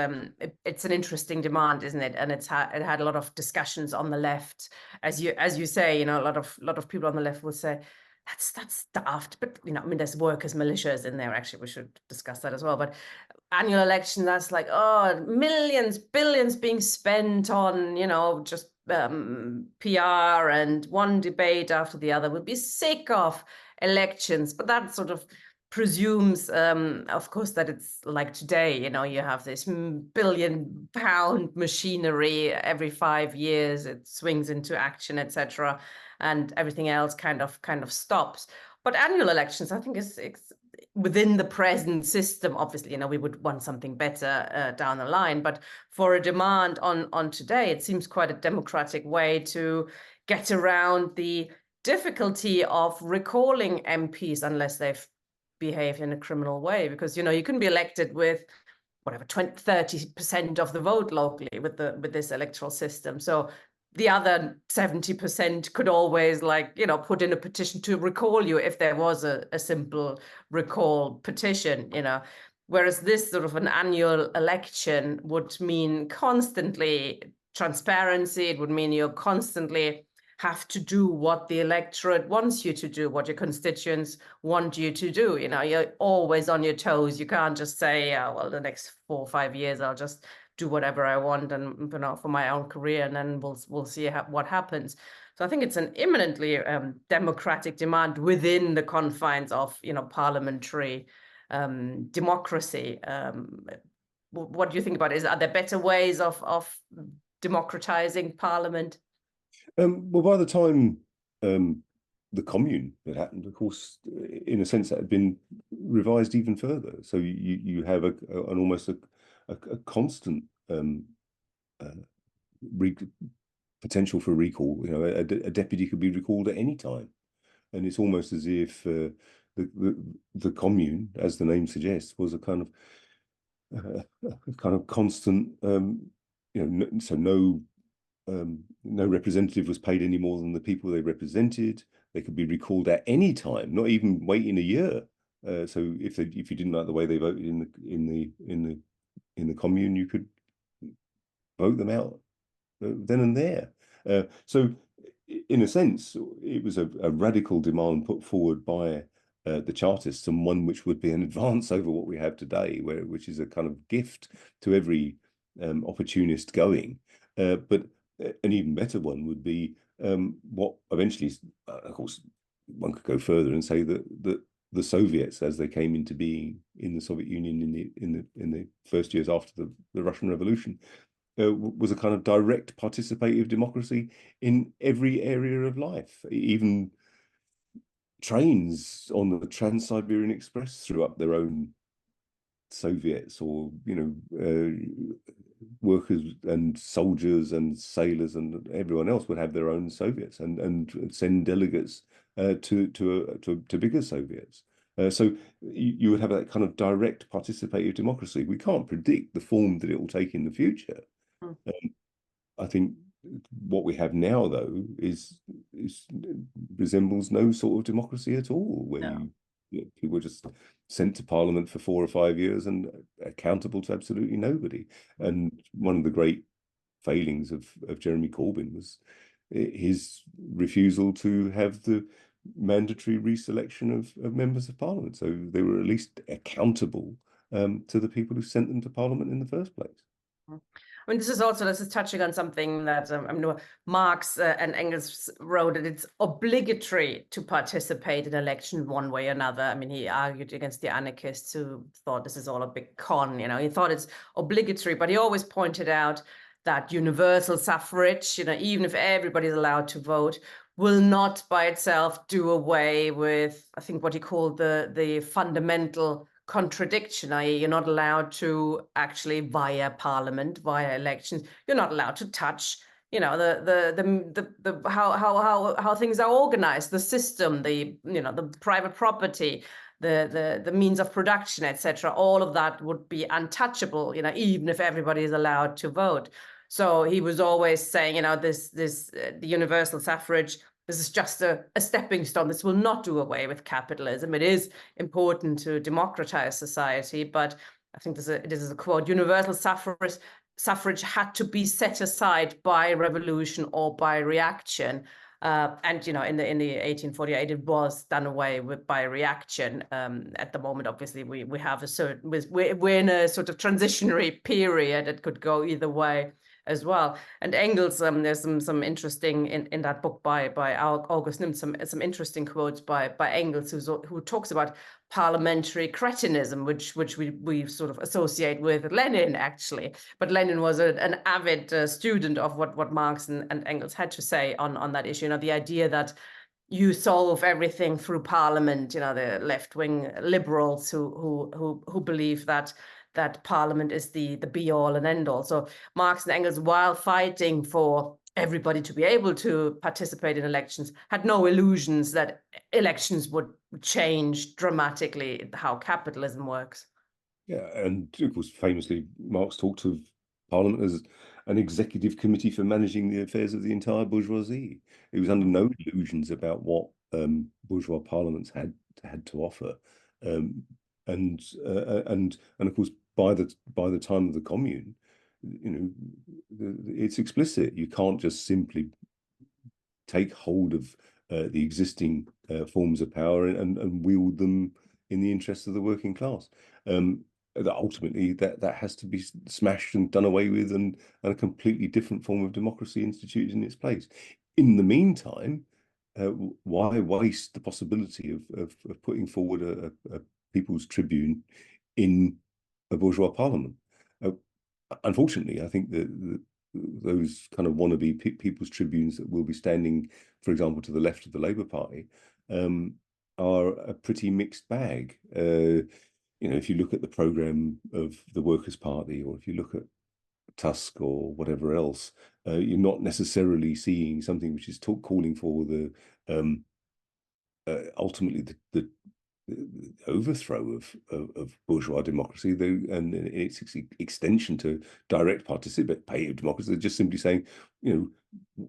it's an interesting demand, isn't it? And it had a lot of discussions on the left, as you say, a lot of people on the left will say that's daft, but I mean, there's workers' militias in there. Actually, we should discuss that as well. But annual election, that's like, oh, millions, billions being spent on, just PR, and one debate after the other. We'll be sick of elections, but that sort of presumes, of course, that it's like today, you have this billion-pound machinery every 5 years, it swings into action, etc., and everything else kind of stops. But annual elections, I think, is within the present system. Obviously, we would want something better down the line, but for a demand on today, it seems quite a democratic way to get around the difficulty of recalling MPs unless they've behaved in a criminal way, because you can be elected with whatever 30% of the vote locally with this electoral system. So the other 70% could always put in a petition to recall you if there was a simple recall petition, whereas this sort of an annual election would mean constantly transparency. It would mean you're constantly have to do what the electorate wants you to do, what your constituents want you to do. You know, you're always on your toes. You can't just say, oh, well, the next 4 or 5 years, I'll just do whatever I want and, you know, for my own career, and then we'll see what happens. So I think it's an imminently democratic demand within the confines of, you know, parliamentary democracy. What do you think about it? Are there better ways of democratizing parliament? Well, by the time the commune had happened, of course, in a sense, that had been revised even further. So you have an almost a constant potential for recall. You know, a deputy could be recalled at any time, and it's almost as if the commune, as the name suggests, was a kind of constant. You know, so no representative was paid any more than the people they represented. They could be recalled at any time, not even waiting a year. So if you didn't like the way they voted in the commune, you could vote them out then and there. So in a sense, it was a radical demand put forward by the Chartists, and one which would be an advance over what we have today, which is a kind of gift to every opportunist going. But an even better one would be what eventually, of course, one could go further and say that the Soviets, as they came into being in the Soviet Union in the first years after the Russian Revolution, was a kind of direct participative democracy in every area of life. Even trains on the Trans-Siberian Express threw up their own Soviets, or, you know, workers and soldiers and sailors and everyone else would have their own Soviets and send delegates to bigger Soviets. So you would have that kind of direct participative democracy. We can't predict the form that it will take in the future. I think what we have now, though, is resembles no sort of democracy at all, where people are just sent to Parliament for 4 or 5 years and accountable to absolutely nobody. And one of the great failings of Jeremy Corbyn was his refusal to have the mandatory reselection of members of Parliament. So they were at least accountable to the people who sent them to Parliament in the first place. I mean, this is touching on something that I mean, Marx and Engels wrote that it's obligatory to participate in election one way or another. I mean, he argued against the anarchists who thought this is all a big con. You know, he thought it's obligatory, but he always pointed out that universal suffrage, you know, even if everybody's allowed to vote, will not by itself do away with, I think, what he called the fundamental contradiction, i.e. you're not allowed to actually via parliament, via elections, you're not allowed to touch, you know, the how things are organized, the system, the, you know, the private property, the means of production, etc. All of that would be untouchable, you know, even if everybody is allowed to vote. So he was always saying, you know, the universal suffrage, this is just a stepping stone. This will not do away with capitalism. It is important to democratize society, but I think it is a quote: universal suffrage had to be set aside by revolution or by reaction. And, you know, in the 1848, it was done away with by reaction. At the moment, obviously, we have a certain, we're in a sort of transitionary period that could go either way as well. And Engels, there's some interesting in that book by August Nim, some interesting quotes by Engels, who talks about parliamentary cretinism, which we sort of associate with Lenin, actually. But Lenin was an avid student of what Marx and Engels had to say on that issue. You know, the idea that you solve everything through parliament. You know, the left-wing liberals who believe that parliament is the be all and end all. So Marx and Engels, while fighting for everybody to be able to participate in elections, had no illusions that elections would change dramatically how capitalism works. Yeah, and of course, famously, Marx talked of Parliament as an executive committee for managing the affairs of the entire bourgeoisie. It was under no illusions about what bourgeois parliaments had to offer, and of course, by the time of the Commune, you know, it's explicit. You can't just simply take hold of the existing forms of power and wield them in the interests of the working class. That ultimately that has to be smashed and done away with, and a completely different form of democracy instituted in its place. In the meantime, why waste the possibility of putting forward a people's tribune in a bourgeois parliament? Unfortunately, I think that those kind of wannabe people's tribunes that will be standing, for example, to the left of the Labour Party, are a pretty mixed bag. If you look at the programme of the Workers' Party, or if you look at Tusk or whatever else, you're not necessarily seeing something which is calling for the ultimately the overthrow of bourgeois democracy, though, and its extension to direct participative democracy. They're just simply saying,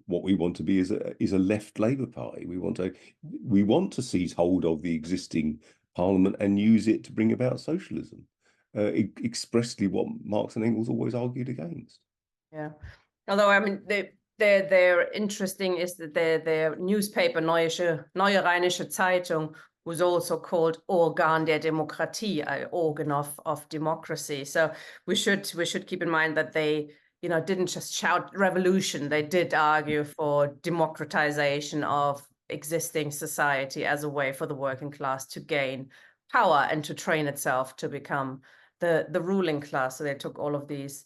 what we want to be is a left Labour Party. We want to seize hold of the existing parliament and use it to bring about socialism, expressly what Marx and Engels always argued against. Yeah, although I mean they're interesting is that their newspaper Neue Rheinische Zeitung was also called Organ der Demokratie, organ of democracy. So we should keep in mind that they didn't just shout revolution. They did argue for democratization of existing society as a way for the working class to gain power and to train itself to become the ruling class. So they took all of these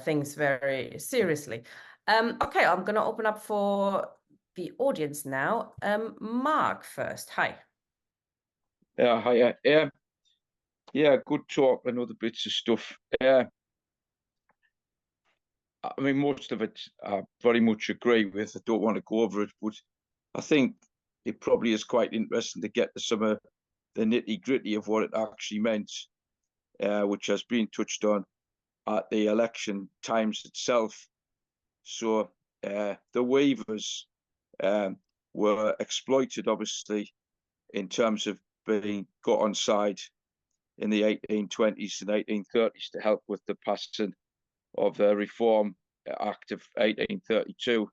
things very seriously. Okay, I'm going to open up for the audience now. Mark first. Hi. Yeah, hi. Yeah, good talk and other bits of stuff. I mean, most of it I very much agree with. I don't want to go over it, but I think it probably is quite interesting to get to some of the nitty-gritty of what it actually meant, which has been touched on at the election times itself. So the waivers were exploited, obviously, in terms of being got on side in the 1820s and 1830s to help with the passing of the Reform Act of 1832,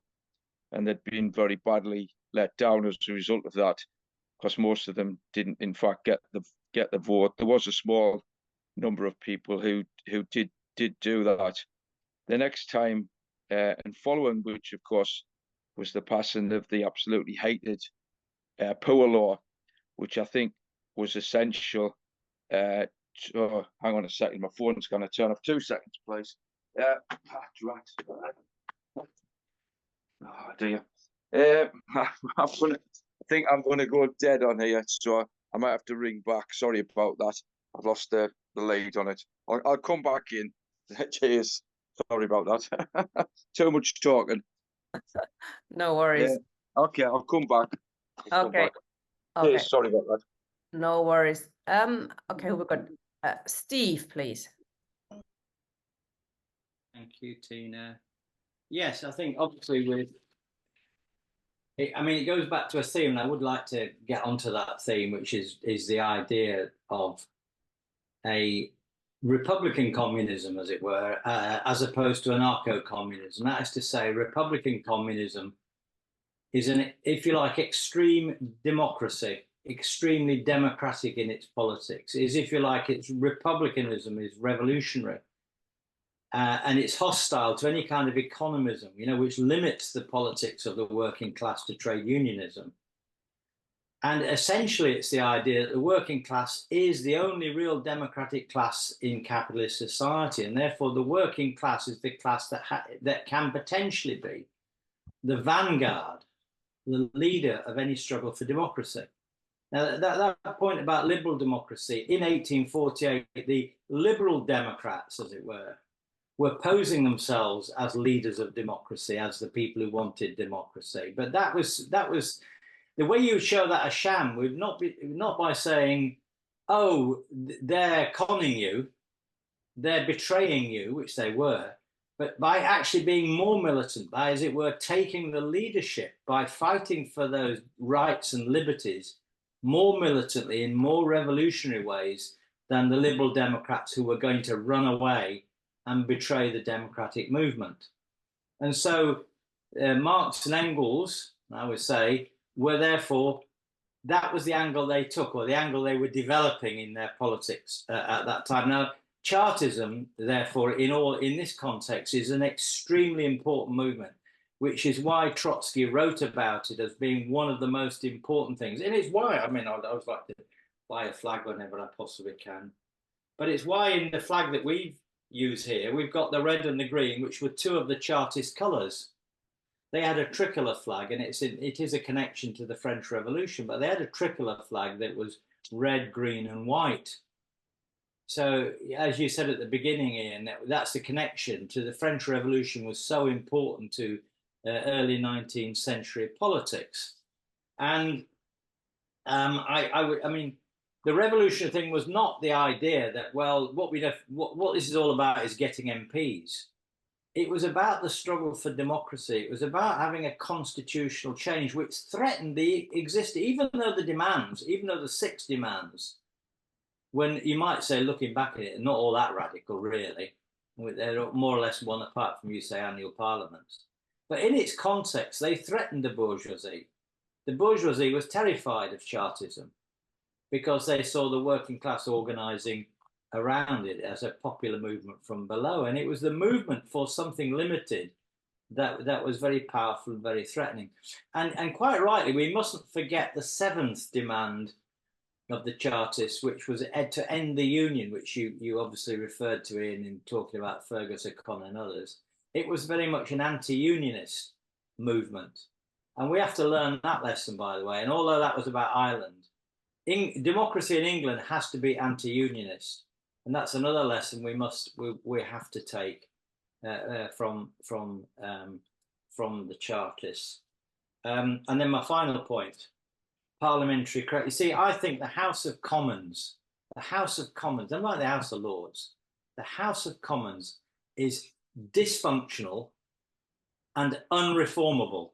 and they'd been very badly let down as a result of that, because most of them didn't, in fact, get the vote. There was a small number of people who did do that. The next time and following which, of course, was the passing of the absolutely hated Poor Law, which I think was essential. Hang on a second, my phone's going to turn off. 2 seconds, please. Oh dear. I think I'm going to go dead on here, so I might have to ring back. Sorry about that. I've lost the lead on it. I'll come back in. Cheers. Sorry about that. Too much talking. No worries. Okay, I'll come back. Okay. Cheers. Sorry about that. No worries. Okay, we've got Steve, please. Thank you, Tina. Yes, I think obviously it goes back to a theme, and I would like to get onto that theme, which is the idea of a Republican communism, as it were, as opposed to anarcho-communism. That is to say, Republican communism is an, if you like, extreme democracy, extremely democratic in its politics. Is, if you like, its republicanism is revolutionary. And it's hostile to any kind of economism, which limits the politics of the working class to trade unionism. And essentially, it's the idea that the working class is the only real democratic class in capitalist society, and therefore the working class is the class that can potentially be the vanguard, the leader of any struggle for democracy. Now, that point about liberal democracy, in 1848, the liberal Democrats, as it were posing themselves as leaders of democracy, as the people who wanted democracy. But that was the way you would show that a sham would not by saying, oh, they're conning you, they're betraying you, which they were, but by actually being more militant, by, as it were, taking the leadership, by fighting for those rights and liberties more militantly in more revolutionary ways than the liberal Democrats who were going to run away and betray the democratic movement. And so Marx and Engels I would say, were therefore, that was the angle they took, or the angle they were developing in their politics at that time. Now, Chartism, therefore, in this context, is an extremely important movement, which is why Trotsky wrote about it as being one of the most important things. And it's why, I mean, I always like to buy a flag whenever I possibly can. But it's why in the flag that we use here, we've got the red and the green, which were two of the Chartist colours. They had a tricolour flag, and it is a connection to the French Revolution, but they had a tricolour flag that was red, green, and white. So, as you said at the beginning, Ian, that's the connection to the French Revolution was so important to early 19th century politics. And I mean, the revolution thing was not the idea that, well, what this is all about is getting MPs. It was about the struggle for democracy. It was about having a constitutional change which threatened the existing, even though the 6 demands, when you might say, looking back at it, not all that radical, really. They're more or less one apart from, you say, annual parliaments. But in its context, they threatened the bourgeoisie. The bourgeoisie was terrified of Chartism because they saw the working class organising around it as a popular movement from below. And it was the movement for something limited that was very powerful and very threatening. And quite rightly, we mustn't forget the 7th demand of the Chartists, which was to end the Union, which you obviously referred to in talking about Fergus O'Connor and others. It was very much an anti-unionist movement. And we have to learn that lesson, by the way. And although that was about Ireland, democracy in England has to be anti-unionist. And that's another lesson we have to take from the Chartists. And then my final point, parliamentary credit. You see, I think the House of Commons, unlike the House of Lords, the House of Commons is dysfunctional and unreformable.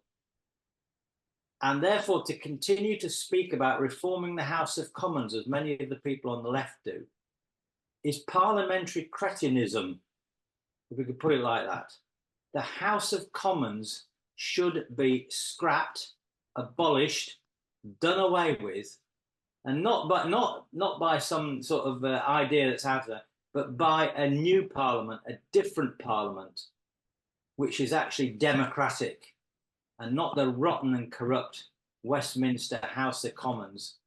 And therefore, to continue to speak about reforming the House of Commons, as many of the people on the left do, is parliamentary cretinism, if we could put it like that. The House of Commons should be scrapped, abolished, done away with, and not by some sort of idea that's out there, but by a new parliament, a different parliament, which is actually democratic, and not the rotten and corrupt Westminster House of Commons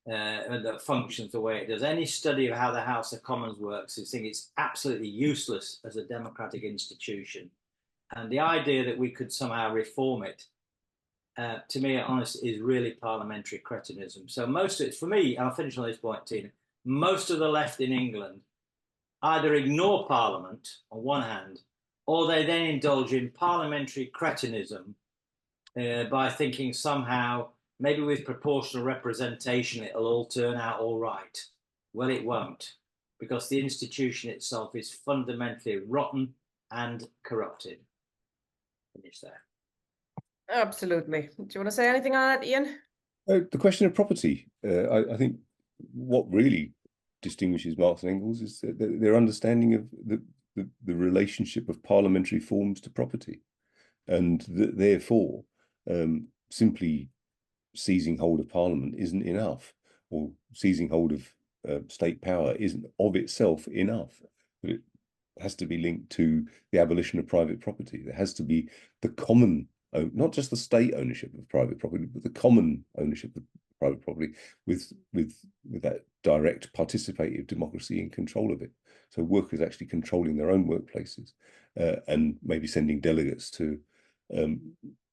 that functions the way it does. Any study of how the House of Commons works, I think it's absolutely useless as a democratic institution. And the idea that we could somehow reform it, to me, honestly, is really parliamentary cretinism. So most of it, for me, and I'll finish on this point, Tina, most of the left in England either ignore Parliament on one hand, or they then indulge in parliamentary cretinism by thinking somehow, maybe with proportional representation, it'll all turn out all right. Well, it won't, because the institution itself is fundamentally rotten and corrupted. Finish there. Absolutely. Do you want to say anything on that, Ian? The question of property. I think what really distinguishes Marx and Engels is their understanding of the relationship of parliamentary forms to property, and therefore simply seizing hold of Parliament isn't enough, or seizing hold of state power isn't of itself enough. But it has to be linked to the abolition of private property. There has to be the common, not just the state ownership of private property, but the common ownership of private property with that direct participative democracy in control of it. So workers actually controlling their own workplaces and maybe sending delegates to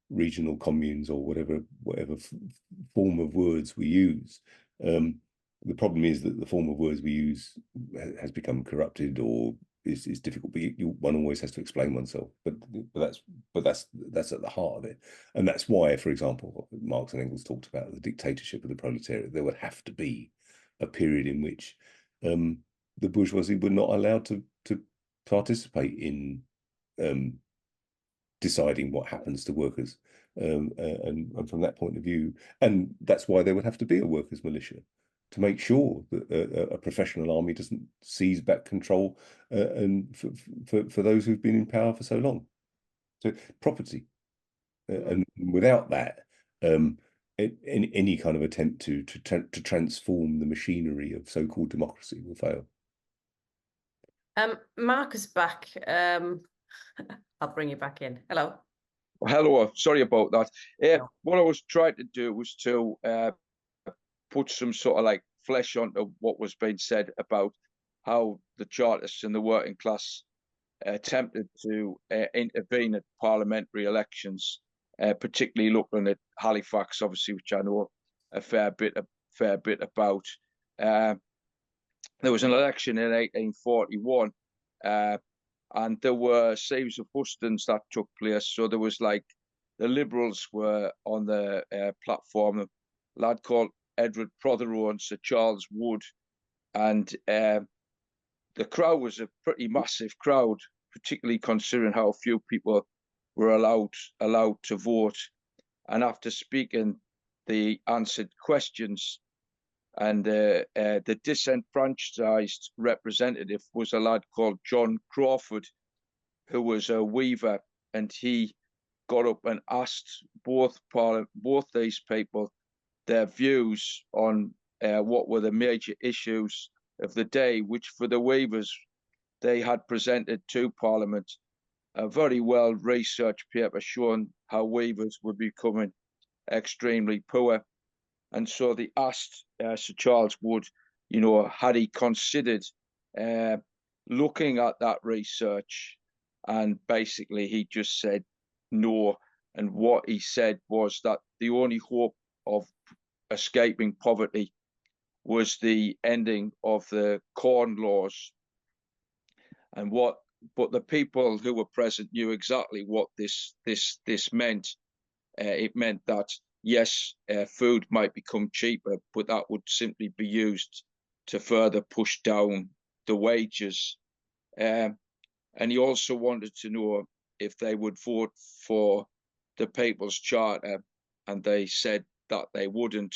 regional communes or whatever form of words we use. The problem is that the form of words we use has become corrupted or is difficult. But one always has to explain oneself. But that's at the heart of it, and that's why, for example, Marx and Engels talked about the dictatorship of the proletariat. There would have to be a period in which the bourgeoisie were not allowed to participate in deciding what happens to workers, and from that point of view, and that's why there would have to be a workers' militia to make sure that a professional army doesn't seize back control and for those who've been in power for so long. So property, and without that, any kind of attempt to transform the machinery of so-called democracy will fail. Mark is back. I'll bring you back in. Hello. Hello, sorry about that. No. What I was trying to do was to put some sort of like flesh onto what was being said about how the Chartists and the working class attempted to intervene at parliamentary elections, particularly looking at Halifax, obviously, which I know a fair bit about. There was an election in 1841, and there were a series of hustings that took place. So there was like the Liberals were on the platform, a lad called Edward Prothero and Sir Charles Wood, and the crowd was a pretty massive crowd, particularly considering how few people were allowed to vote. And after speaking, they answered questions. And the disenfranchised representative was a lad called John Crawford, who was a weaver, and he got up and asked both these people their views on what were the major issues of the day, which for the weavers, they had presented to Parliament a very well-researched paper showing how weavers were becoming extremely poor. And so they asked Sir Charles Wood, you know, had he considered looking at that research? And basically he just said no. And what he said was that the only hope of escaping poverty was the ending of the Corn Laws. And but the people who were present knew exactly what this meant. It meant that yes, food might become cheaper, but that would simply be used to further push down the wages. And he also wanted to know if they would vote for the People's Charter, and they said that they wouldn't.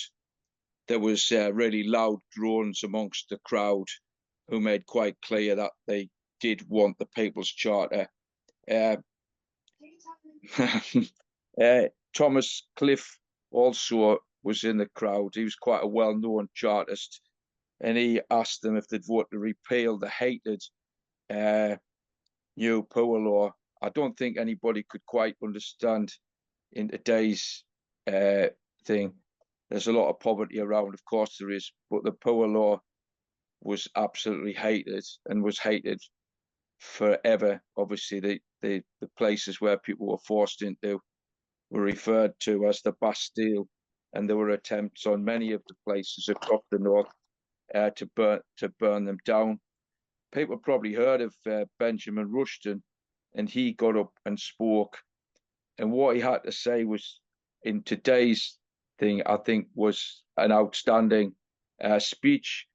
There was really loud groans amongst the crowd, who made quite clear that they did want the People's Charter. Thomas Cliff also was in the crowd. He was quite a well-known Chartist, and he asked them if they'd vote to repeal the hated new poor law. I don't think anybody could quite understand in today's thing. There's a lot of poverty around, of course there is, but the poor law was absolutely hated and was hated forever. Obviously, the places where people were forced into were referred to as the Bastille, and there were attempts on many of the places across the north to burn them down. People probably heard of Benjamin Rushton, and he got up and spoke, and what he had to say was, in today's thing, I think was an outstanding speech,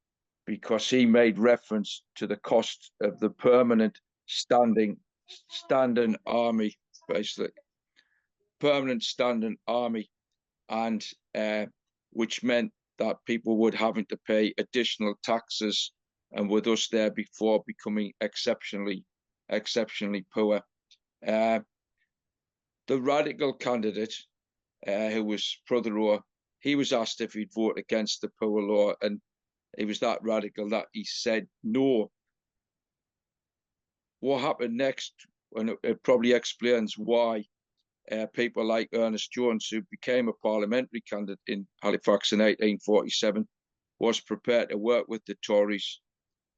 because he made reference to the cost of the permanent standing army, basically. Permanent standing army, and which meant that people would having to pay additional taxes, and were thus there before becoming exceptionally poor. The radical candidate, who was Prothero, he was asked if he'd vote against the poor law, and he was that radical that he said no. What happened next, and it probably explains why people like Ernest Jones, who became a parliamentary candidate in Halifax in 1847, was prepared to work with the Tories,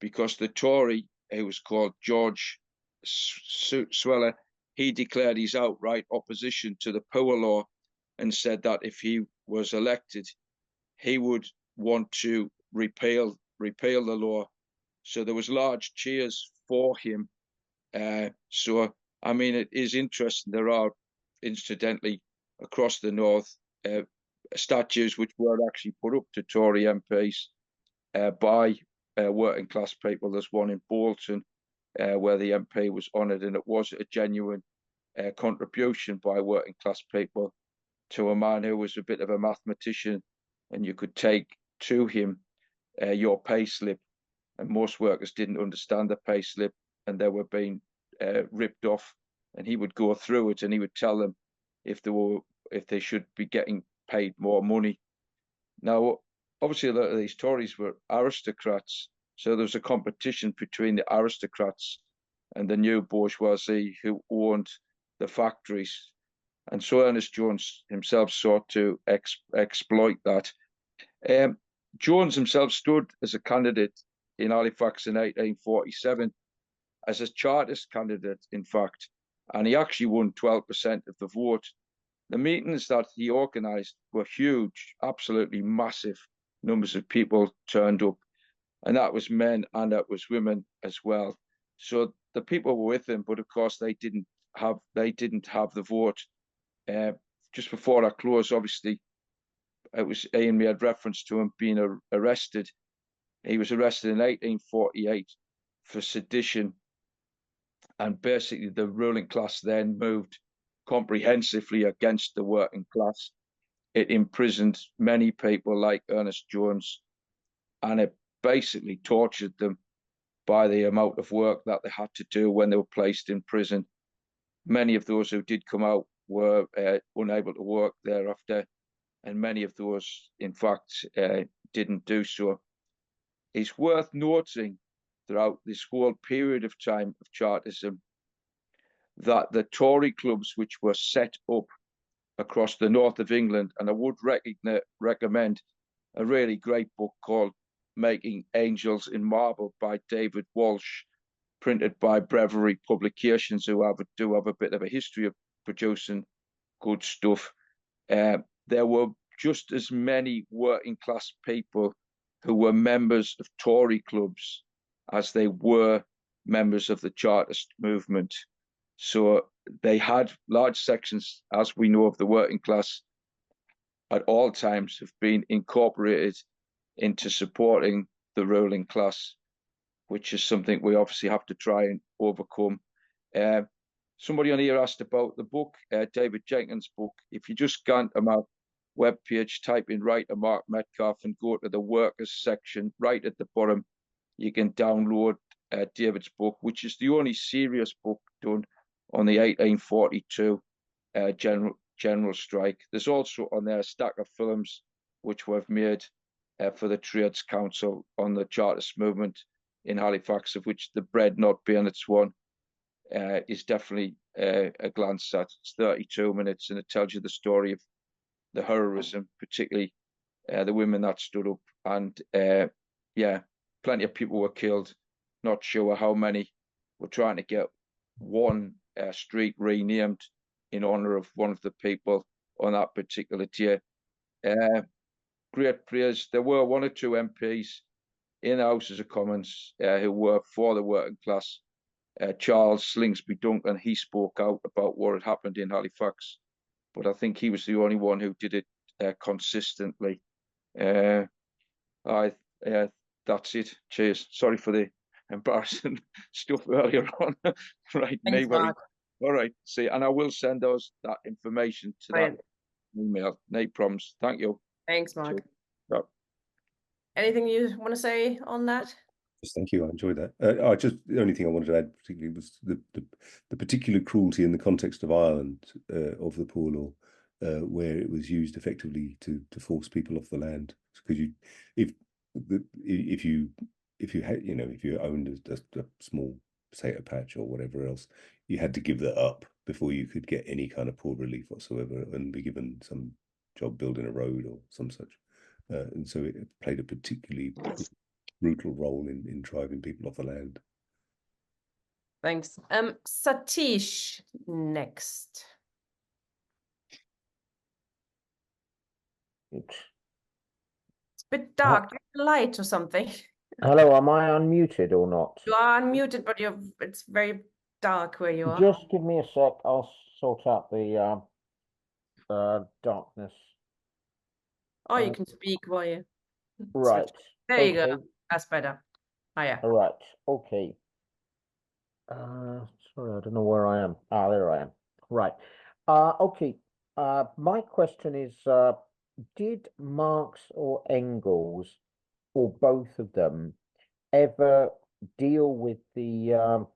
because the Tory, who was called George Sweller, he declared his outright opposition to the poor law, and said that if he was elected, he would want to repeal the law. So there was large cheers for him. So I mean, it is interesting. There are, incidentally, across the north, statues which were actually put up to Tory MPs by working class people. There's one in Bolton where the MP was honoured, and it was a genuine contribution by working class people to a man who was a bit of a mathematician, and you could take to him your pay slip, and most workers didn't understand the pay slip, and they were being ripped off, and he would go through it, and he would tell them if they should be getting paid more money. Now, obviously, a lot of these Tories were aristocrats, so there was a competition between the aristocrats and the new bourgeoisie who owned the factories. And so Ernest Jones himself sought to exploit that. Jones himself stood as a candidate in Halifax in 1847, as a Chartist candidate, in fact, and he actually won 12% of the vote. The meetings that he organised were huge, absolutely massive numbers of people turned up, and that was men and that was women as well. So the people were with him, but of course they didn't have the vote. Just before I close, obviously, it was Ian made reference to him being arrested. He was arrested in 1848 for sedition, and basically the ruling class then moved comprehensively against the working class. It imprisoned many people like Ernest Jones, and it basically tortured them by the amount of work that they had to do when they were placed in prison. Many of those who did come out were unable to work thereafter, and many of those, in fact, didn't do so. It's worth noting throughout this whole period of time of Chartism that the Tory clubs which were set up across the north of England, and I would recommend a really great book called Making Angels in Marble by David Walsh, printed by Breviary Publications, who do have a bit of a history of producing good stuff. There were just as many working class people who were members of Tory clubs as they were members of the Chartist movement. So they had large sections, as we know, of the working class at all times have been incorporated into supporting the ruling class, which is something we obviously have to try and overcome. Somebody on here asked about the book, David Jenkins' book. If you just go to my webpage, type in Writer Mark Metcalf and go to the workers section, right at the bottom, you can download David's book, which is the only serious book done on the 1842 general strike. There's also on there a stack of films which were made for the Trades Council on the Chartist movement in Halifax, of which the Bread Not Bayonets one is definitely a glance at. It's 32 minutes, and it tells you the story of the heroism, particularly the women that stood up. And yeah, plenty of people were killed. Not sure how many. We're trying to get one street renamed in honor of one of the people on that particular day. Great praise. There were one or two MPs in the Houses of Commons who were for the working class. Charles Slingsby Duncan, he spoke out about what had happened in Halifax, but I think he was the only one who did it consistently. That's it. Cheers. Sorry for the embarrassing stuff earlier on. Right, Thanks, Mark. All right, see, and I will send that information to that email. No problems. Thank you. Thanks, Mark. Yep. Anything you want to say on that? Just thank you. I enjoyed that. The only thing I wanted to add particularly was the particular cruelty in the context of Ireland of the poor law, where it was used effectively to force people off the land. Because if you had, if you owned a small potato patch or whatever else, you had to give that up before you could get any kind of poor relief whatsoever and be given some job building a road or some such. And so it played a particularly brutal role in driving people off the land. Thanks. Satish next. It's a bit dark. Light or something. Hello, am I unmuted or not? You are unmuted, but it's very dark where you are. Just give me a sec. I'll sort out the darkness. Oh, you can speak while you. Right. There you go. That's better. Oh, yeah. All right. Okay. Sorry, I don't know where I am. There I am. Right. Okay. My question is, did Marx or Engels, or both of them, ever deal with the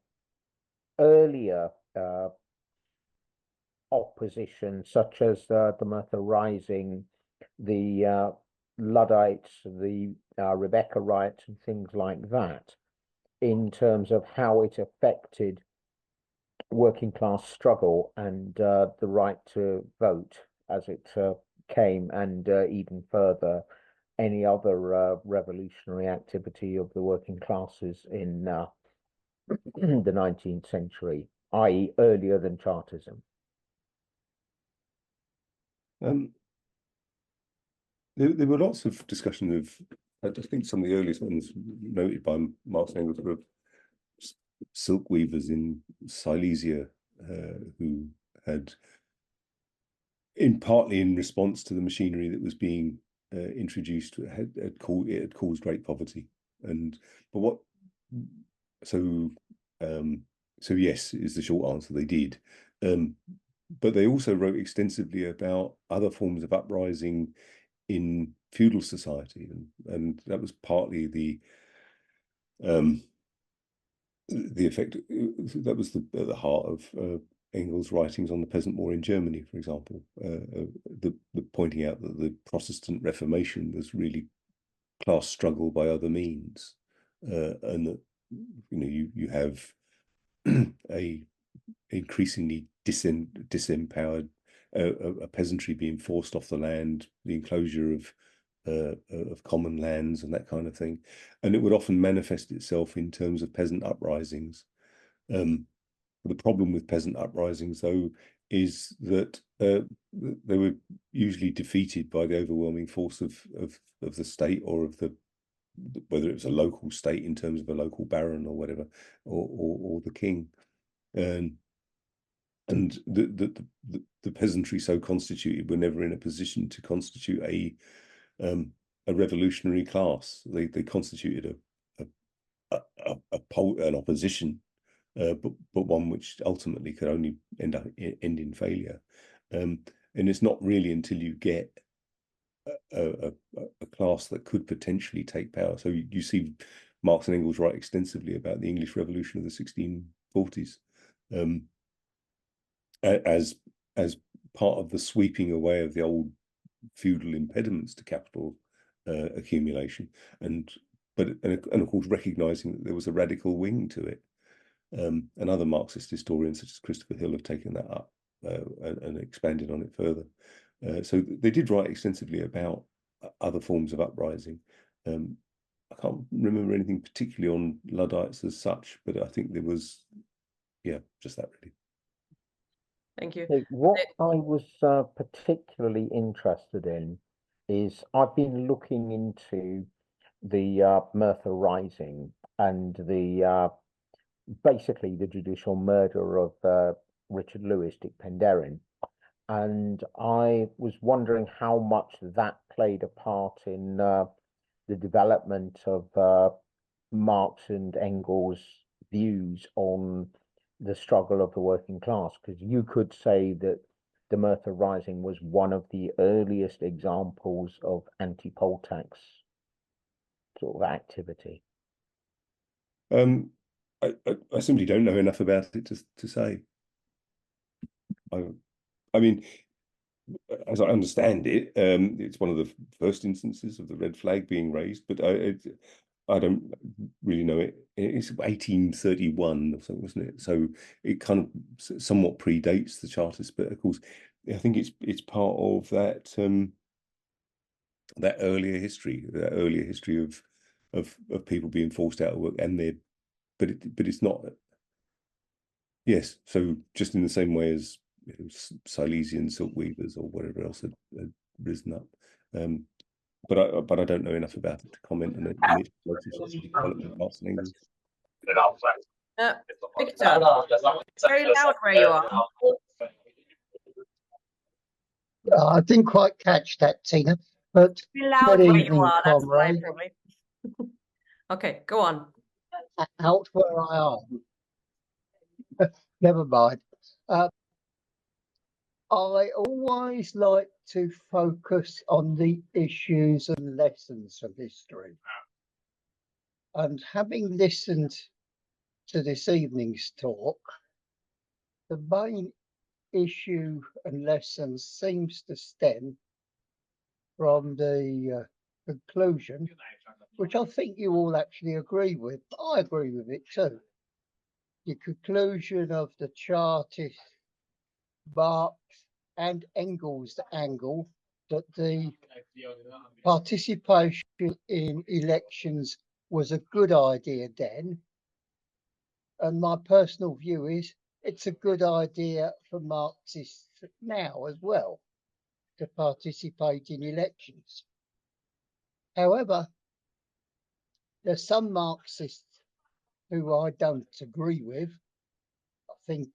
earlier opposition, such as the Merthyr Rising the Luddites, the Rebecca'ites, and things like that, in terms of how it affected working class struggle and the right to vote as it came, and even further, any other revolutionary activity of the working classes in the 19th century, i.e. earlier than Chartism? There were lots of discussion of, I think some of the earliest ones noted by Marx and Engels were silk weavers in Silesia, who had, partly in response to the machinery that was being introduced, had caused great poverty. So yes is the short answer, they did. But they also wrote extensively about other forms of uprising in feudal society, and that was partly the effect that was at the heart of Engels' writings on the peasant war in Germany, for example, the pointing out that the Protestant Reformation was really class struggle by other means, and that you have a increasingly disempowered a peasantry being forced off the land, the enclosure of common lands and that kind of thing, and it would often manifest itself in terms of peasant uprisings. The problem with peasant uprisings, though, is that they were usually defeated by the overwhelming force of the state, or of whether it was a local state in terms of a local baron or whatever, or the king. And the peasantry so constituted were never in a position to constitute a revolutionary class. They constituted an opposition, but one which ultimately could only end in failure. And it's not really until you get a class that could potentially take power. So you see Marx and Engels write extensively about the English Revolution of the 1640s, as part of the sweeping away of the old feudal impediments to capital accumulation, and of course recognizing that there was a radical wing to it. And other Marxist historians such as Christopher Hill have taken that up and expanded on it further. So they did write extensively about other forms of uprising. I can't remember anything particularly on Luddites as such, but I think there was, just that really. Thank you. What I was particularly interested in is I've been looking into the Merthyr Rising and the basically the judicial murder of Richard Lewis, Dick Penderyn, and I was wondering how much that played a part in the development of Marx and Engels' views on the struggle of the working class, because you could say that the Merthyr Rising was one of the earliest examples of anti-poll tax sort of activity. I simply don't know enough about it to say. I mean, as I understand it, it's one of the first instances of the red flag being raised, but I don't really know it. It's 1831 or something, wasn't it? So it kind of somewhat predates the Chartists, but of course, I think it's part of that that earlier history of people being forced out of work, and but it's not. Yes, so just in the same way as Silesian silk weavers or whatever else had risen up. But I don't know enough about it to comment on it in its relationship to development of Marx and Engels. Victor, very loud where you are. I didn't quite catch that, Tina, but Be loud good where you evening, are, that's why comrade. probably. Okay, go on. Out where I am. Never mind. I always like to focus on the issues and lessons of history. And having listened to this evening's talk, the main issue and lesson seems to stem from the conclusion, which I think you all actually agree with. I agree with it too. The conclusion of the Chartists, Marx and Engels angle that the participation in elections was a good idea then. And my personal view is it's a good idea for Marxists now as well to participate in elections. However, there's some Marxists who I don't agree with. I think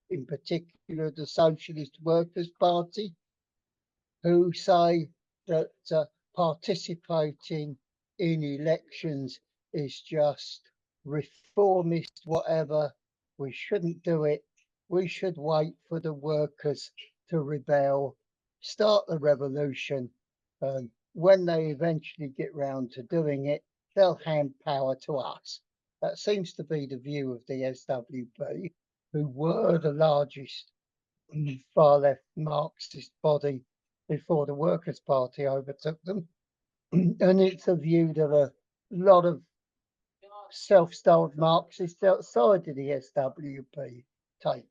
in particular the Socialist Workers' Party, who say that participating in elections is just reformist, whatever. We shouldn't do it. We should wait for the workers to rebel, start the revolution, and when they eventually get round to doing it, they'll hand power to us. That seems to be the view of the SWP, who were the largest far left Marxist body before the Workers' Party overtook them. And it's a view that a lot of self-styled Marxists outside of the SWP take.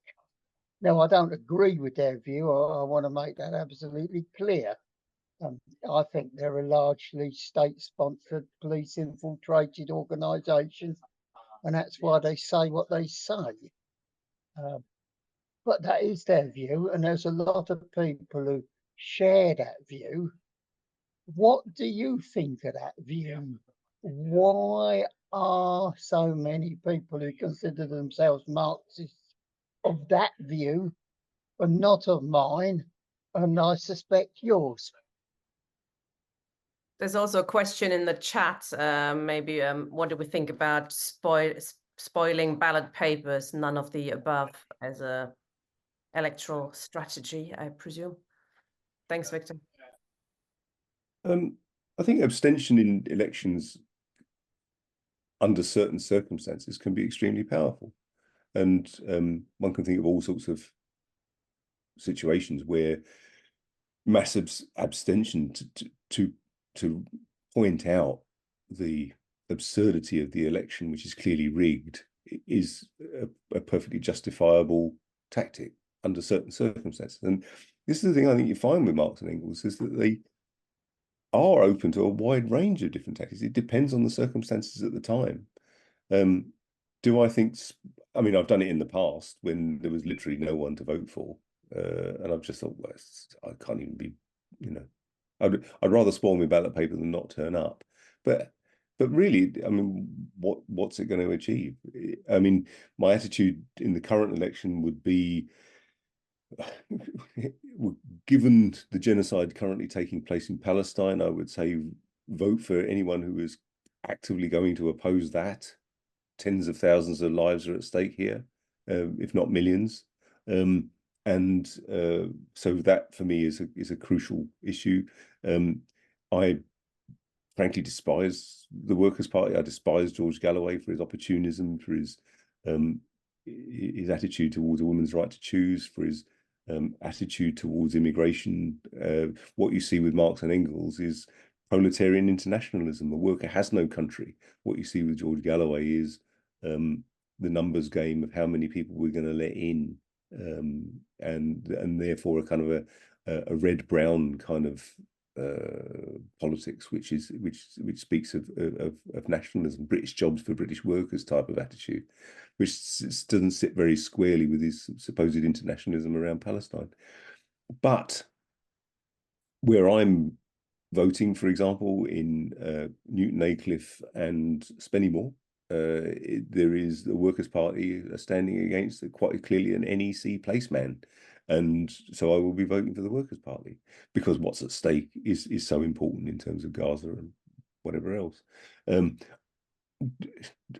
Now, I don't agree with their view. I want to make that absolutely clear. I think they're a largely state-sponsored, police-infiltrated organisation, and that's why they say what they say. But that is their view, and there's a lot of people who share that view. What do you think of that view? Why are so many people who consider themselves Marxists of that view and not of mine, and I suspect yours? There's also a question in the chat, maybe what do we think about spoiling ballot papers, none of the above, as a electoral strategy, I presume. Thanks, Victor. I think abstention in elections under certain circumstances can be extremely powerful. And one can think of all sorts of situations where massive abstention to point out the absurdity of the election, which is clearly rigged, is a perfectly justifiable tactic under certain circumstances. And this is the thing I think you find with Marx and Engels, is that they are open to a wide range of different tactics. It depends on the circumstances at the time. Do I think, I mean, I've done it in the past when there was literally no one to vote for. And I've just thought, well, I can't even be, you know, I'd rather spoil my ballot paper than not turn up. But really, I mean, what's it going to achieve? I mean, my attitude in the current election would be, given the genocide currently taking place in Palestine, I would say vote for anyone who is actively going to oppose that. Tens of thousands of lives are at stake here, if not millions. And so that for me is a crucial issue. I frankly despise the Workers' Party. I despise George Galloway for his opportunism, for his attitude towards a woman's right to choose, for his attitude towards immigration. What you see with Marx and Engels is proletarian internationalism. A worker has no country. What you see with George Galloway is the numbers game of how many people we're going to let in, and therefore a kind of a red-brown kind of politics, which speaks of nationalism, British jobs for British workers type of attitude, which doesn't sit very squarely with his supposed internationalism around Palestine. But where I'm voting, for example, in Newton Aycliffe and Spennymoor, there is the Workers' Party standing against quite clearly an NEC placeman. And so I will be voting for the Workers' Party because what's at stake is so important in terms of Gaza and whatever else.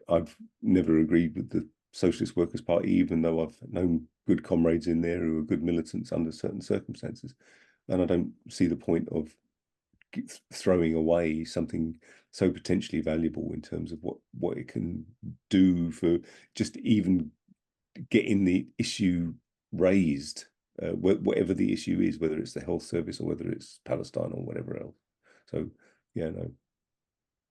I've never agreed with the Socialist Workers' Party, even though I've known good comrades in there who are good militants under certain circumstances. And I don't see the point of throwing away something so potentially valuable in terms of what it can do for just even getting the issue raised whatever the issue is, whether it's the health service or whether it's Palestine or whatever else. So, yeah, no.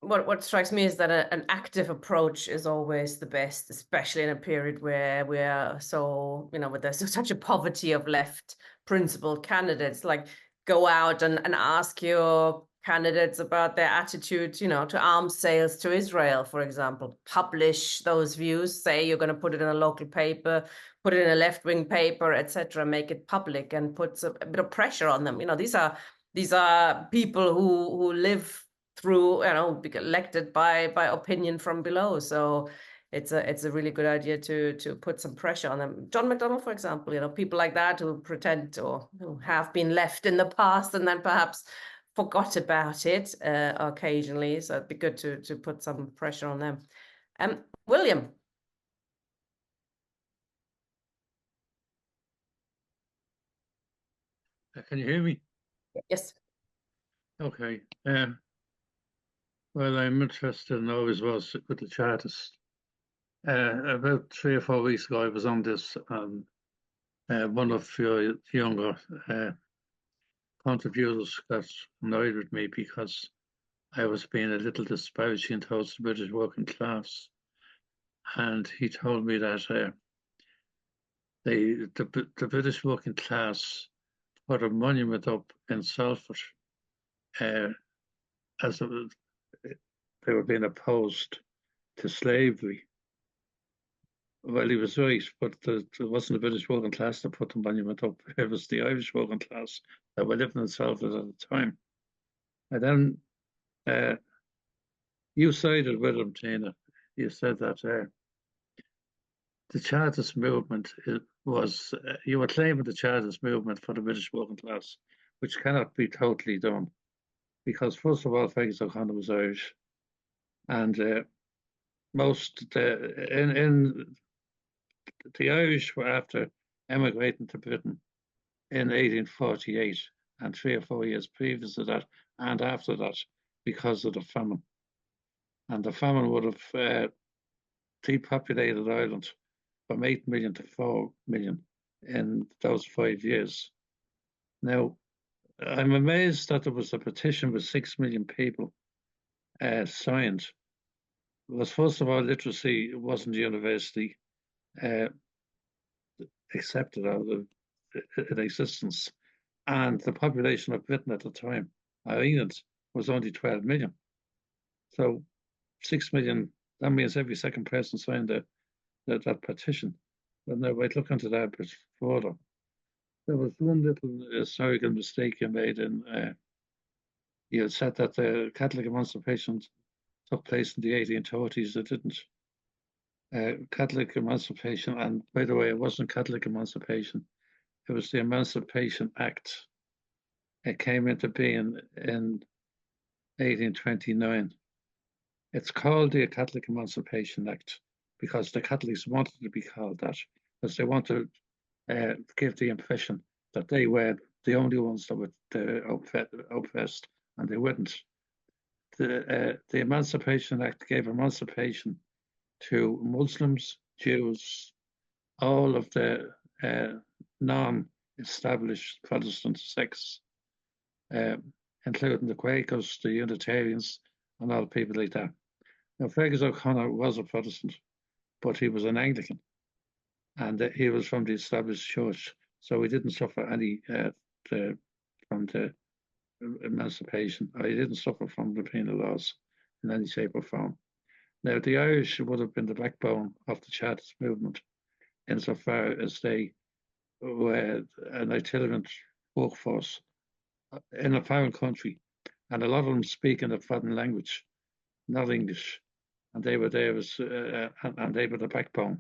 What strikes me is that an active approach is always the best, especially in a period where we are so, where there's such a poverty of left principled candidates. Like, go out and ask your candidates about their attitude, to arms sales to Israel, for example. Publish those views, say you're going to put it in a local paper, put it in a left-wing paper, etc. Make it public and put a bit of pressure on them. These are people who live through, be elected by opinion from below. So it's a really good idea to put some pressure on them. John McDonnell, for example, people like that who pretend or who have been left in the past and then perhaps forgot about it occasionally. So it'd be good to put some pressure on them. William. Can you hear me? Yes. Okay. Well, I'm interested and always was with the Chartists. About 3 or 4 weeks ago, I was on this, one of your younger contributors got annoyed with me because I was being a little disparaging towards the British working class. And he told me that the British working class put a monument up in Salford as they were being opposed to slavery. Well, he was right, but it wasn't the British working class that put the monument up. It was the Irish working class that were living in Salford at the time. And then you sided with him, Tina. You said that the Chartist movement was, you were claiming the Chartist movement for the British working class, which cannot be totally done. Because first of all, Fergus O'Connor was Irish. And in the Irish were after emigrating to Britain in 1848 and 3 or 4 years previous to that and after that because of the famine. And the famine would have depopulated Ireland from 8 million to 4 million in those 5 years. Now, I'm amazed that there was a petition with 6 million people signed. Because first of all, literacy wasn't university accepted out of in existence. And the population of Britain at the time, Ireland, was only 12 million. So 6 million, that means every second person signed that petition. But now I'd look into that a bit further. There was one little historical mistake you made in, you had said that the Catholic emancipation took place in the 1830s. It didn't. Catholic emancipation, and by the way, it wasn't Catholic emancipation, it was the Emancipation Act. It came into being in 1829. It's called the Catholic Emancipation Act because the Catholics wanted to be called that, because they wanted to give the impression that they were the only ones that were oppressed, and they wouldn't. The Emancipation Act gave emancipation to Muslims, Jews, all of the non-established Protestant sects, including the Quakers, the Unitarians, and all people like that. Now, Fergus O'Connor was a Protestant, but he was an Anglican, and he was from the established church, so he didn't suffer any from the emancipation, or he didn't suffer from the penal laws in any shape or form. Now, the Irish would have been the backbone of the Chartist movement insofar as they were an itinerant workforce in a foreign country, and a lot of them speaking a foreign language, not English, and they were there and they were the backbone.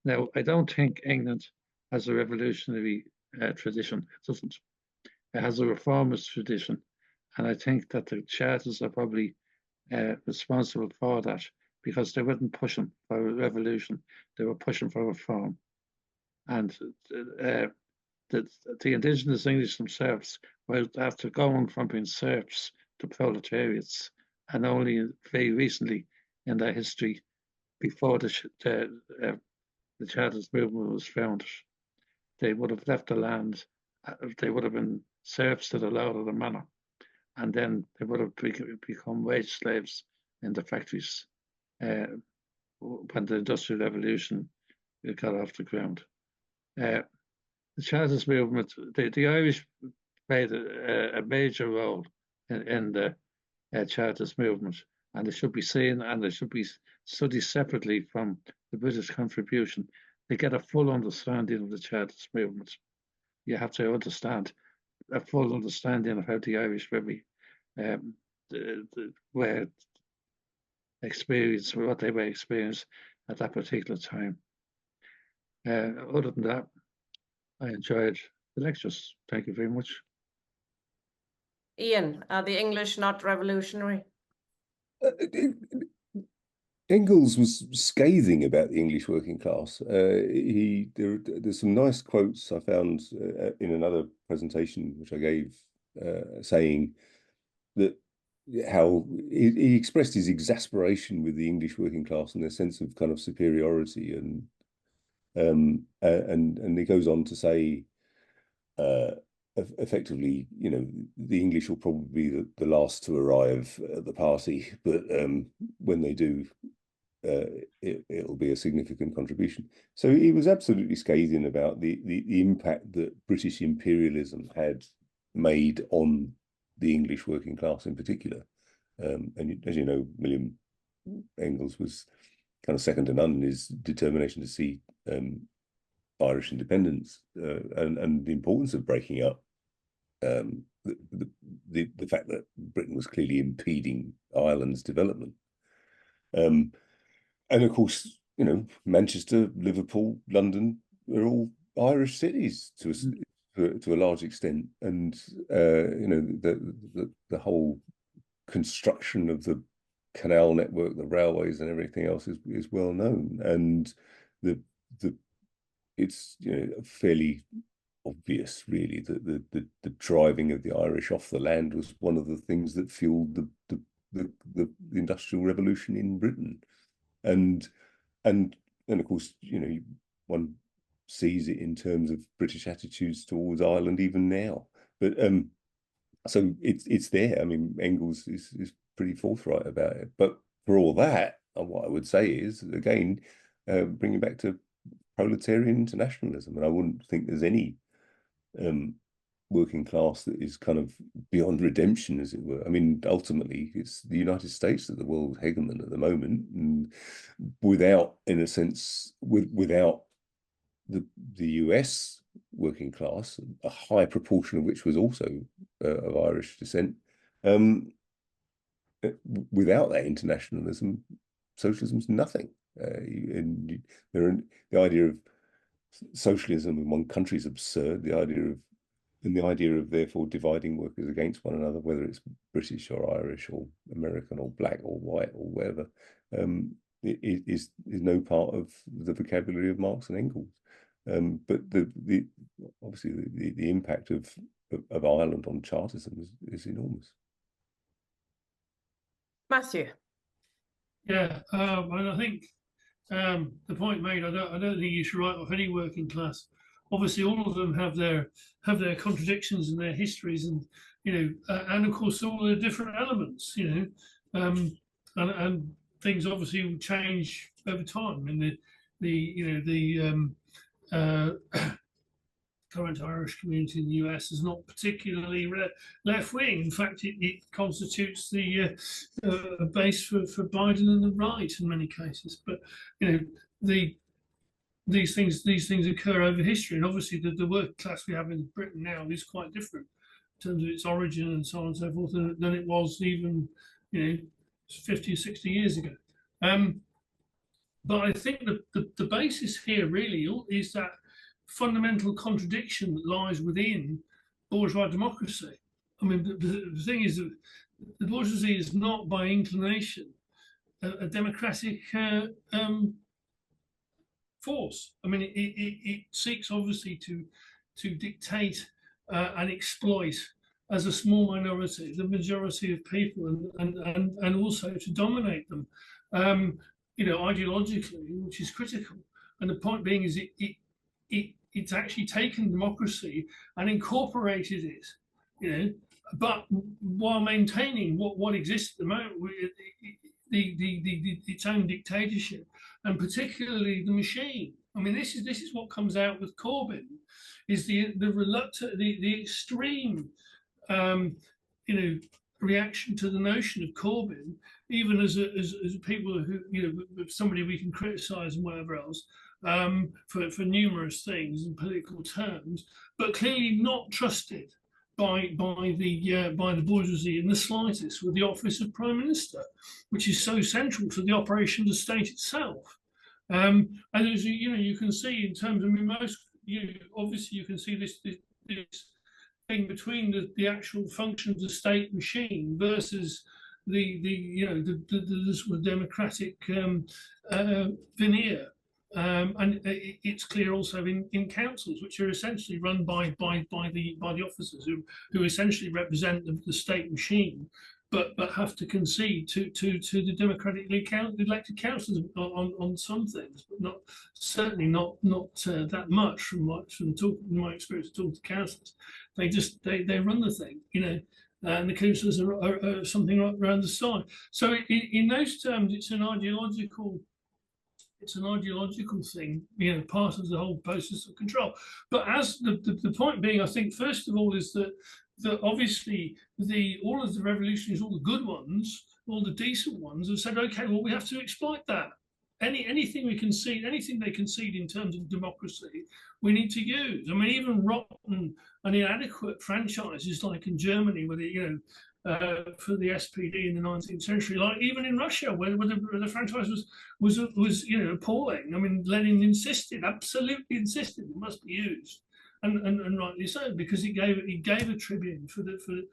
Now, I don't think England has a revolutionary tradition. It doesn't. It has a reformist tradition, and I think that the Chartists are probably responsible for that, because they weren't pushing for a revolution, they were pushing for reform. And the indigenous English themselves were after going from being serfs to proletariats, and only very recently in their history, before the Chartist movement was founded. they would have left the land, they would have been serfs to the Lord of the Manor, and then they would have become wage slaves in the factories when the Industrial Revolution got off the ground. The Chartist movement, the Irish played a major role in the Chartist movement, and it should be seen and it should be studied separately from the British contribution to get a full understanding of the Chartist movement. You have to understand a full understanding of how the Irish really were experienced, what they were experienced at that particular time. Other than that, I enjoyed the lectures. Thank you very much. Ian, are the English not revolutionary? Engels was scathing about the English working class. There's some nice quotes I found in another presentation which I gave, saying that how he expressed his exasperation with the English working class and their sense of kind of superiority, and he goes on to say, effectively, you know, the English will probably be the last to arrive at the party, but when they do, it'll be a significant contribution. So he was absolutely scathing about the impact that British imperialism had made on the English working class in particular. And as you know, William Engels was kind of second to none in his determination to see Irish independence and the importance of breaking up the fact that Britain was clearly impeding Ireland's development. And of course, you know, Manchester, Liverpool, London are all Irish cities to a large extent, and you know, the whole construction of the canal network, the railways, and everything else is well known, and it's, you know, fairly obvious, really, that the driving of the Irish off the land was one of the things that fueled the industrial revolution in Britain, and of course, you know, one sees it in terms of British attitudes towards Ireland even now. But so it's there. I mean, Engels is pretty forthright about it. But for all that, what I would say is, again, bringing back to proletarian internationalism, and I wouldn't think there's any working class that is kind of beyond redemption, as it were. I mean, ultimately, it's the United States that the world hegemon at the moment, and without, in a sense, without the US working class, a high proportion of which was also of Irish descent, without that internationalism, socialism's nothing. And the idea of socialism in one country is absurd. The idea of therefore dividing workers against one another, whether it's British or Irish or American or black or white or whatever, is no part of the vocabulary of Marx and Engels. But obviously the impact of Ireland on Chartism is enormous. Matthew. Yeah, and I think the point made, I don't think you should write off any working class. Obviously, all of them have their contradictions and their histories, and you know, and of course all the different elements, you know, and things obviously will change over time. And the current Irish community in the US is not particularly left wing. In fact, it constitutes the base for Biden and the right in many cases. But you know, these things occur over history, and obviously the working class we have in Britain now is quite different in terms of its origin and so on and so forth than it was even, you know, 50 or 60 years ago. But I think the basis here really is that fundamental contradiction that lies within bourgeois democracy. I mean, the thing is that the bourgeoisie is not by inclination a democratic force. I mean, it seeks obviously to dictate and exploit as a small minority the majority of people, and also to dominate them, you know, ideologically, which is critical. And the point being is it it's actually taken democracy and incorporated it, but while maintaining what exists at the moment, its own dictatorship, and particularly the machine. I mean, this is what comes out with Corbyn, is the reluctant, the extreme, reaction to the notion of Corbyn, even as people who, somebody we can criticise and whatever else, for numerous things in political terms, but clearly not trusted by the bourgeoisie in the slightest, with the office of Prime Minister, which is so central to the operation of the state itself. And as you can see in terms of, obviously you can see this thing between the actual function of the state machine versus the sort of democratic veneer. And it's clear also in councils, which are essentially run by the officers who essentially represent the state machine, but have to concede to the democratically elected councillors on some things, but certainly not that much from my experience of talking to councillors. They run the thing, and the councillors are something around the side. So in those terms, it's an ideological thing, part of the whole process of control. But as the point being, I think, first of all, is that obviously all of the revolutionaries, all the good ones, all the decent ones, have said, okay, well, we have to exploit that. Anything we concede, anything they concede in terms of democracy, we need to use. I mean, even rotten and inadequate franchises like in Germany, where for the SPD in the 19th century, like even in Russia, where the franchise was appalling. I mean, Lenin absolutely insisted it must be used, and rightly so, because it gave a tribune for the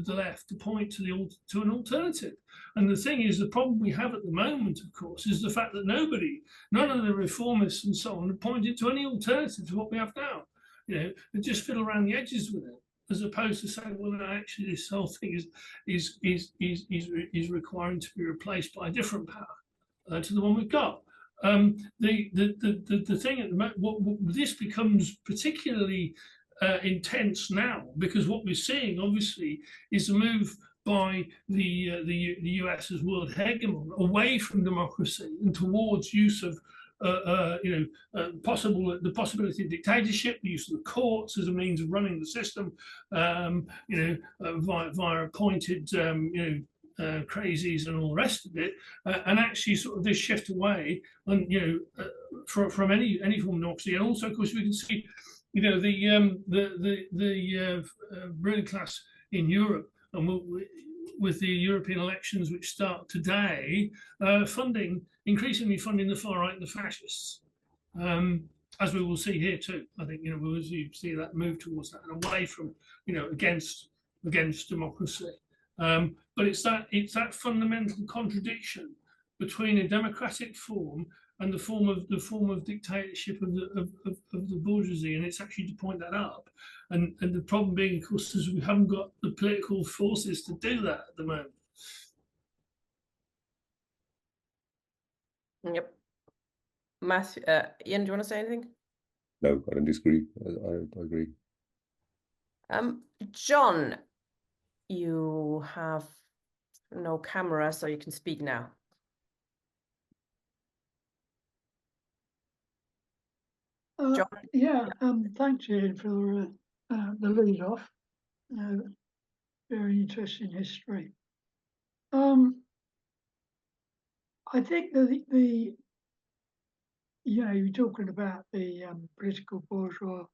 left to point to an alternative. And the thing is, the problem we have at the moment, of course, is the fact that none of the reformists and so on, have pointed to any alternative to what we have now. They just fiddle around the edges with it, as opposed to saying, well, no, actually, this whole thing is requiring to be replaced by a different power to the one we've got. The thing at the moment, this becomes particularly intense now, because what we're seeing, obviously, is a move by the US as world hegemon away from democracy and towards use of the possibility of dictatorship, the use of the courts as a means of running the system, via appointed crazies and all the rest of it, and actually sort of this shift away, and from any form of democracy. And also, of course, we can see, the ruling class in Europe, and with the European elections which start today, increasingly funding the far right and the fascists, as we will see here too. I think we'll see that move towards that and away from against democracy. But it's that fundamental contradiction between a democratic form and the form of dictatorship of the bourgeoisie, and it's actually to point that up. And the problem being, of course, is we haven't got the political forces to do that at the moment. Yep. Matthew, Ian, do you want to say anything? No, I don't disagree. I agree. John, you have no camera, so you can speak now. John? Yeah, thanks, Ian, for the lead off. Very interesting history. I think that you're talking about the political bourgeois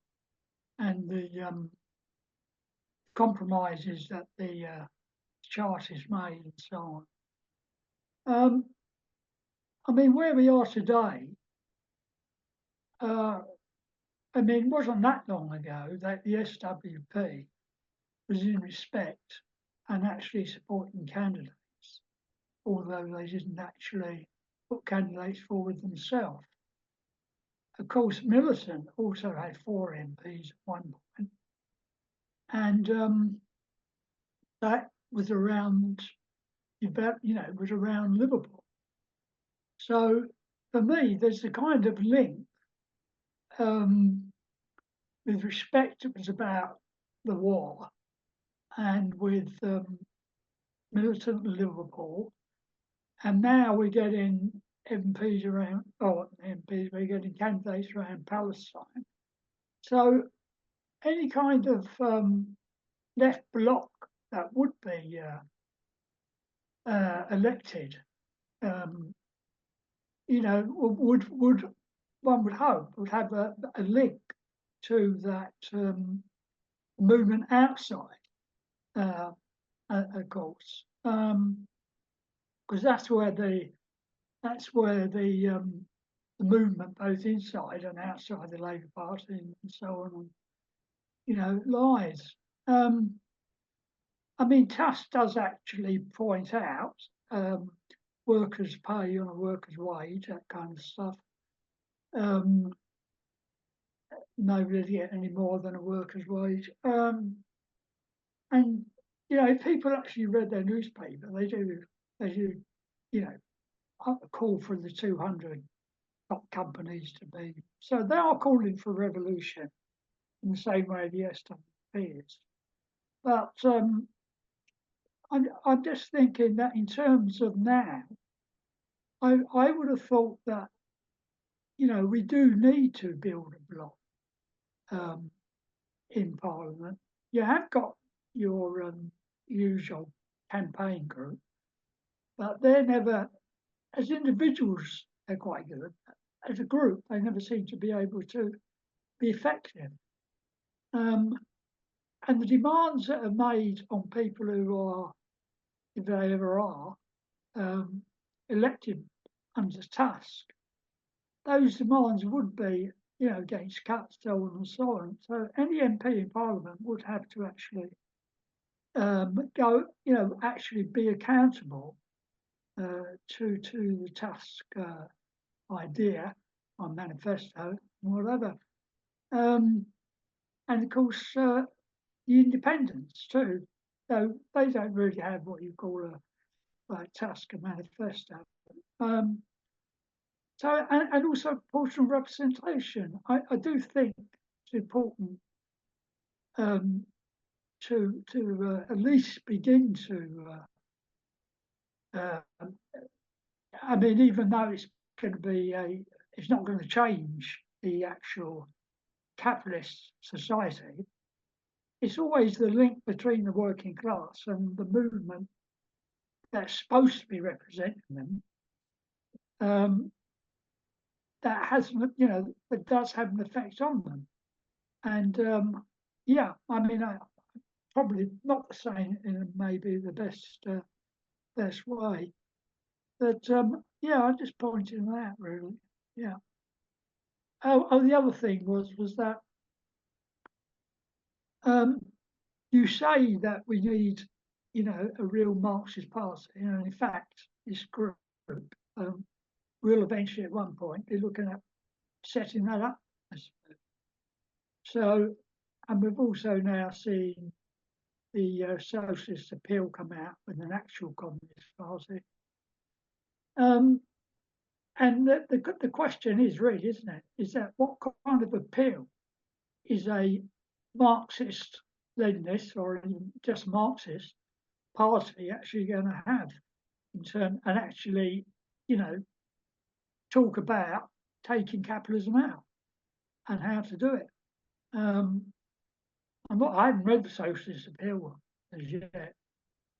and the compromises that the Chartists made and so on. I mean, where we are today, I mean, it wasn't that long ago that the SWP was in respect and actually supporting candidates, although they didn't actually put candidates forward themselves. Of course, Millicent also had 4 MPs at one point, and that was around Liverpool. So for me, there's a kind of link with respect, it was about the war, and with militant Liverpool, and now we're getting MPs around, or MPs, we're getting candidates around Palestine. So any kind of left bloc that would be elected, you know, would one would hope would have a link to that movement outside, of course, because that's where the movement, both inside and outside the Labour Party and so on, you know, lies. I mean, TAS does actually point out workers' pay on a worker's wage, that kind of stuff. Nobody get any more than a worker's wage. And, you know, if people actually read their newspaper, they do, you know, call for the 200 top companies to be. So they are calling for revolution in the same way the SWP is. But I'm just thinking that in terms of now, I would have thought that, you know, we do need to build a bloc in Parliament. You have got your usual campaign group, but they're never, as individuals, they're quite good. As a group, they never seem to be able to be effective. And the demands that are made on people who are, if they ever are, elected under task, those demands would be, you know, against cuts, so on and so on. So any MP in Parliament would have to actually go, you know, actually be accountable to the task idea or manifesto, whatever. And of course, the independents too. So they don't really have what you call a task, a manifesto. So, and also proportional representation. I do think it's important to at least begin to. I mean, even though it's going to be it's not going to change the actual capitalist society. It's always the link between the working class and the movement that's supposed to be representing them. That has, you know, that does have an effect on them. And yeah, I mean, I probably not saying in maybe the best way, but yeah, I'm just pointing that really. Yeah. Oh, the other thing was that you say that we need, you know, a real Marxist party, and in fact, this group will eventually at one point be looking at setting that up. So, and we've also now seen the Socialist appeal come out with an actual Communist party. And the question is really, isn't it, is that what kind of appeal is a Marxist, Leninist, or just Marxist party actually going to have in terms, and actually, you know, talk about taking capitalism out and how to do it. I haven't read the Socialist appeal as yet,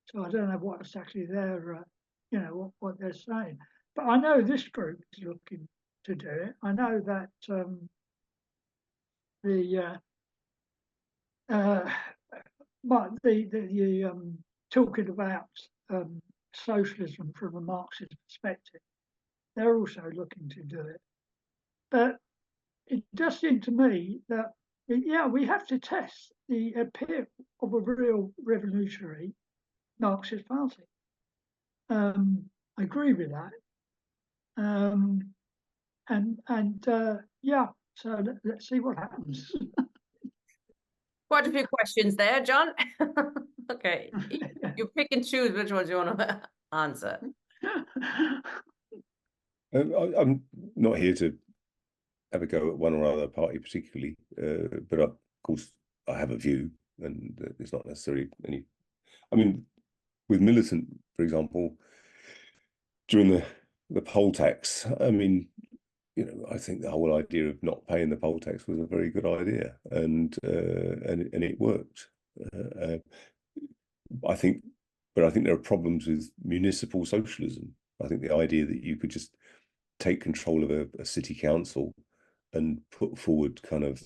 so I don't know what exactly they're, you know, what they're saying. But I know this group is looking to do it. I know that talking about socialism from a Marxist perspective, they're also looking to do it. But it does seem to me that, yeah, we have to test the appeal of a real revolutionary Marxist party. I agree with that. Yeah, so let's see what happens. Quite a few questions there, John. Okay, you pick and choose which ones you want to answer. I'm not here to have a go at one or other party particularly, but of course I have a view, and it's not necessarily any. I mean, with Militant, for example, during the poll tax, I mean, you know, I think the whole idea of not paying the poll tax was a very good idea, and it worked. I think there are problems with municipal socialism. I think the idea that you could just take control of a city council and put forward kind of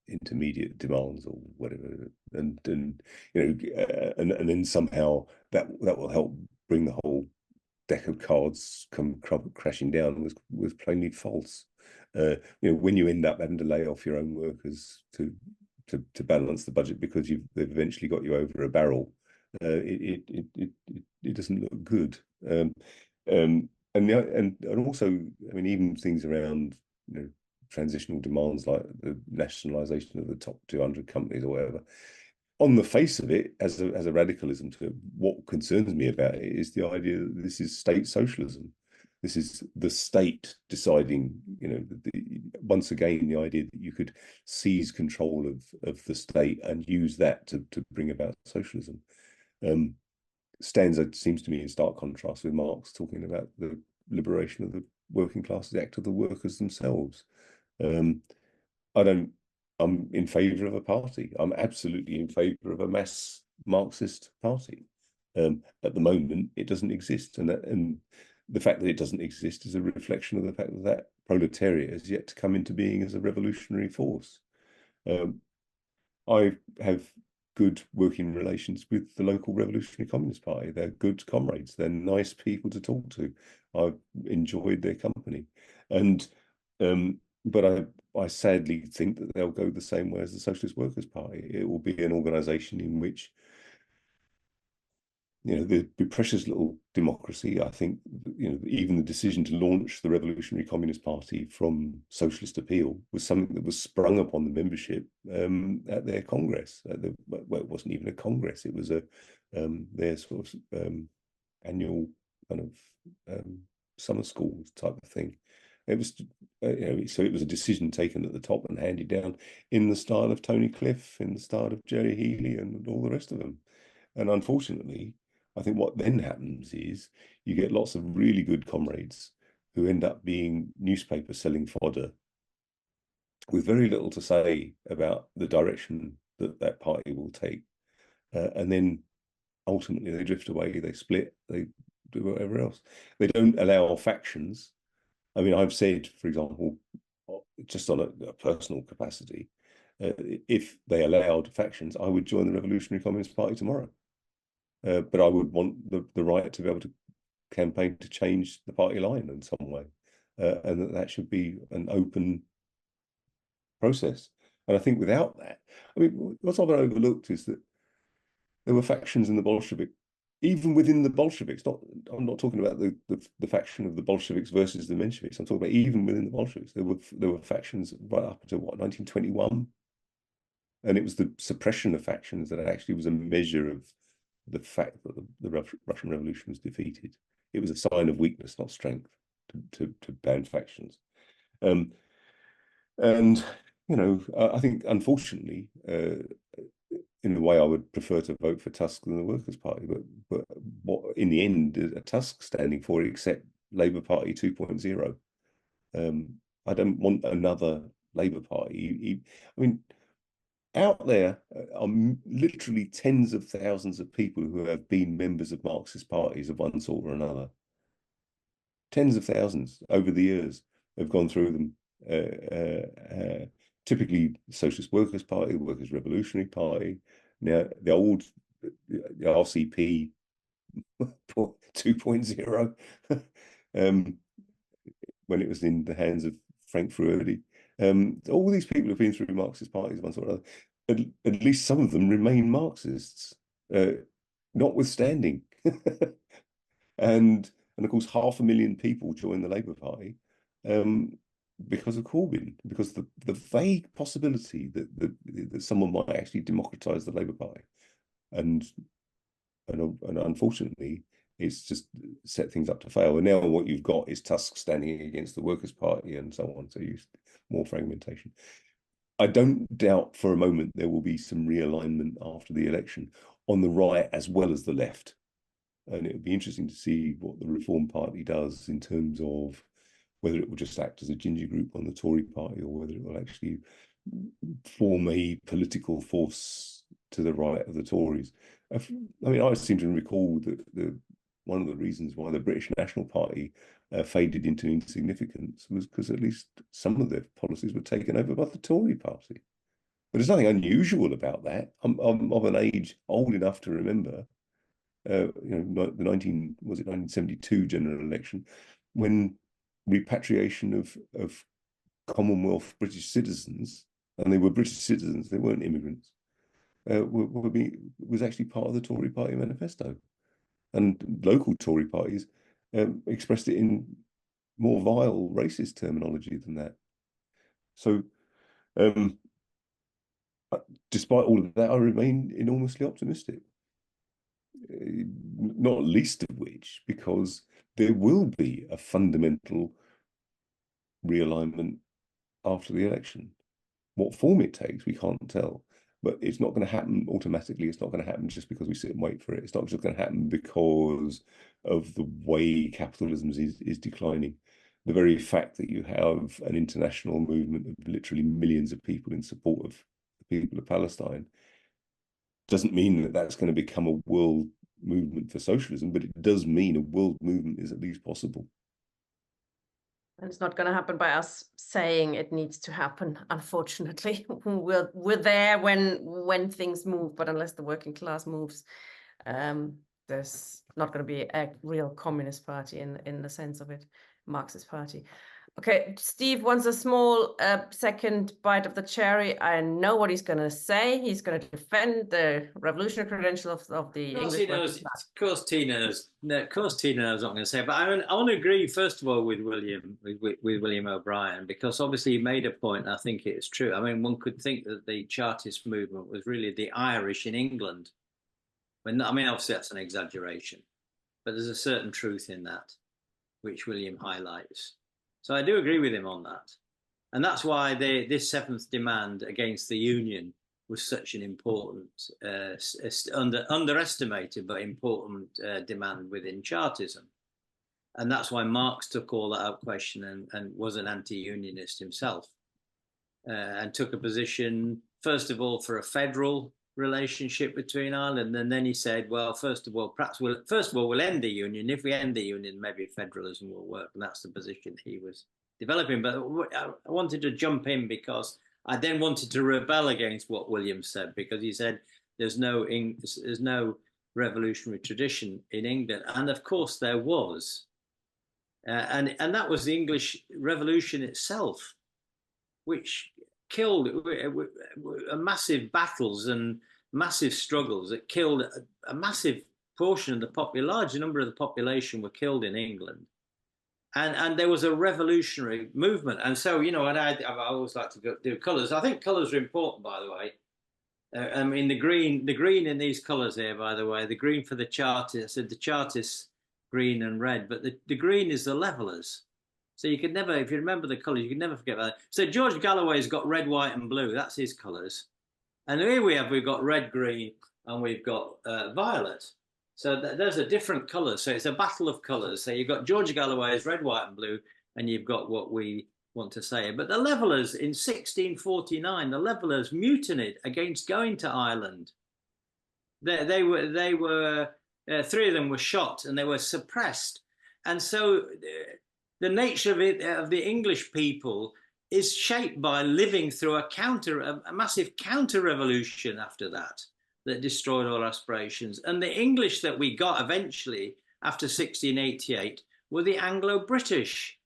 intermediate demands or whatever, and you know, and then somehow that will help bring the whole deck of cards come crashing down was plainly false. You know, when you end up having to lay off your own workers to balance the budget because they've eventually got you over a barrel, it doesn't look good. And also, I mean, even things around, you know, transitional demands like the nationalisation of the top 200 companies or whatever. On the face of it, as a radicalism to it, what concerns me about it is the idea that this is state socialism. This is the state deciding, you know, once again, the idea that you could seize control of the state and use that to bring about socialism. Stands, it seems to me, in stark contrast with Marx talking about the liberation of the working classes, the act of the workers themselves. I'm in favour of a party. I'm absolutely in favour of a mass Marxist party. At the moment, it doesn't exist, and the fact that it doesn't exist is a reflection of the fact that proletariat has yet to come into being as a revolutionary force. I have good working relations with the local Revolutionary Communist Party. They're good comrades. They're nice people to talk to. I've enjoyed their company, and but I sadly think that they'll go the same way as the Socialist Workers' Party. It will be an organisation in which, you know, there'd be precious little democracy. I think, you know, even the decision to launch the Revolutionary Communist Party from Socialist Appeal was something that was sprung upon the membership at their Congress. Well, it wasn't even a Congress. It was their sort of annual kind of summer school type of thing. It was, you know, so it was a decision taken at the top and handed down in the style of Tony Cliff, in the style of Jerry Healy, and all the rest of them. And unfortunately, I think what then happens is you get lots of really good comrades who end up being newspaper selling fodder with very little to say about the direction that that party will take. And then ultimately they drift away, they split, they do whatever else. They don't allow factions. I mean, I've said, for example, just on a personal capacity, if they allowed factions, I would join the Revolutionary Communist Party tomorrow. But I would want the right to be able to campaign to change the party line in some way, and that should be an open process. And I think without that, I mean, what's often overlooked is that there were factions in the Bolshevik, even within the Bolsheviks. I'm not talking about the faction of the Bolsheviks versus the Mensheviks. I'm talking about even within the Bolsheviks, there were factions right up until what, 1921, and it was the suppression of factions that actually was a measure of the fact that the Russian Revolution was defeated. It was a sign of weakness, not strength, to ban factions. And you know, I think unfortunately, in a way, I would prefer to vote for Tusk than the Workers' Party. But what in the end is a Tusk standing for except Labour Party 2.0? I don't want another Labour Party. I mean, out there are literally tens of thousands of people who have been members of Marxist parties of one sort or another. Tens of thousands over the years have gone through them. Typically, the Socialist Workers' Party, the Workers' Revolutionary Party, now the old the RCP 2.0, when it was in the hands of Frank Fruerdi. All these people have been through Marxist parties of one sort or other. At least some of them remain Marxists, notwithstanding. And of course, 500,000 people joined the Labour Party because of Corbyn, because the vague possibility that someone might actually democratise the Labour Party, and unfortunately, It's just set things up to fail. And now what you've got is Tusk standing against the Workers' Party and so on. So you more fragmentation. I don't doubt for a moment there will be some realignment after the election on the right as well as the left. And it would be interesting to see what the Reform Party does in terms of whether it will just act as a ginger group on the Tory party or whether it will actually form a political force to the right of the Tories. I mean, I seem to recall that one of the reasons why the British National Party faded into insignificance was because at least some of their policies were taken over by the Tory party. But there's nothing unusual about that. I'm of an age old enough to remember, the 1972 general election, when repatriation of Commonwealth British citizens, and they were British citizens, they weren't immigrants, was actually part of the Tory party manifesto. And local Tory parties expressed it in more vile racist terminology than that. So despite all of that, I remain enormously optimistic. Not least of which because there will be a fundamental realignment after the election. What form it takes, we can't tell. But it's not going to happen automatically. It's not going to happen just because we sit and wait for it. It's not just going to happen because of the way capitalism is declining. The very fact that you have an international movement of literally millions of people in support of the people of Palestine doesn't mean that that's going to become a world movement for socialism, but it does mean a world movement is at least possible. And it's not going to happen by us saying it needs to happen, unfortunately. We're there when things move, but unless the working class moves, there's not going to be a real communist party in the sense of it, Marxist party. Okay, Steve wants a small second bite of the cherry. I know what he's going to say. He's going to defend the revolutionary credentials of the English working class. Of course, Tina knows what I'm going to say. But I want to agree, first of all, with William O'Brien, because obviously he made a point, and I think it is true. I mean, one could think that the Chartist movement was really the Irish in England. I mean, obviously that's an exaggeration, but there's a certain truth in that, which William highlights. So I do agree with him on that. And that's why this seventh demand against the union was such an important, underestimated but important demand within Chartism. And that's why Marx took all that out question and was an anti-unionist himself, and took a position, first of all, for a federal relationship between Ireland. And then he said, well, first of all, we'll end the union. If we end the union, maybe federalism will work. And that's the position he was developing. But I wanted to jump in because I then wanted to rebel against what William said, because he said there's no revolutionary tradition in England. And of course there was. And that was the English Revolution itself, which killed massive battles and massive struggles. It killed a massive portion of the large number of the population were killed in England. And there was a revolutionary movement. And so, you know, and I always like to do colours. I think colours are important, by the way. I mean, the green in these colours here, by the way, the green for the Chartists, I said the Chartists, green and red, but the green is the Levellers. So you could never, if you remember the colours, you could never forget that. So George Galloway's got red, white and blue. That's his colours. And here we've got red, green, and we've got violet. So those are different colours. So it's a battle of colours. So you've got George Galloway's red, white and blue, and you've got what we want to say. But the Levellers in 1649, the Levellers mutinied against going to Ireland. They were three of them were shot and they were suppressed. And so the nature of the English people is shaped by living through a massive counter-revolution after that destroyed all aspirations. And the English that we got eventually after 1688 were the Anglo-British.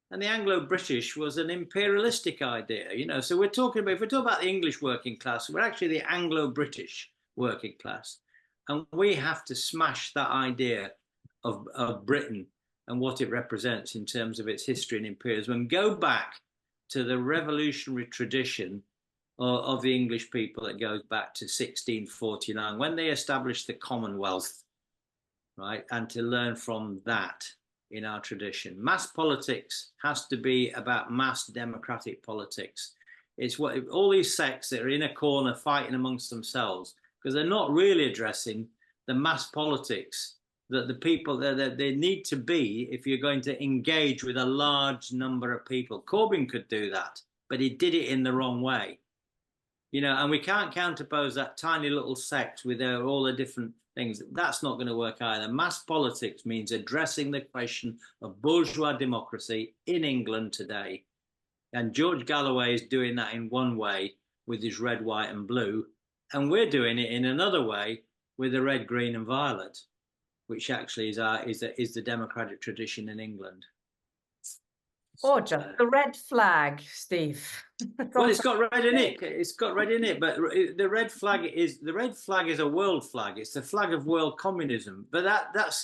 And the Anglo-British was an imperialistic idea, you know. So if we talk about the English working class, we're actually the Anglo-British working class. And we have to smash that idea of Britain and what it represents in terms of its history and imperialism, and go back to the revolutionary tradition of the English people that goes back to 1649, when they established the Commonwealth. right? And to learn from that in our tradition. Mass politics has to be about mass democratic politics. It's what all these sects that are in a corner fighting amongst themselves, because they're not really addressing the mass politics that the people that they need to be if you're going to engage with a large number of people. Corbyn could do that, but he did it in the wrong way. You know, and we can't counterpose that tiny little sect with all the different things. That's not going to work either. Mass politics means addressing the question of bourgeois democracy in England today. And George Galloway is doing that in one way with his red, white and blue. And we're doing it in another way with the red, green and violet, which actually is the democratic tradition in England. Gorgeous. The red flag, Steve. Well, it's got red in it. It's got red in it, but the red flag is a world flag. It's the flag of world communism. But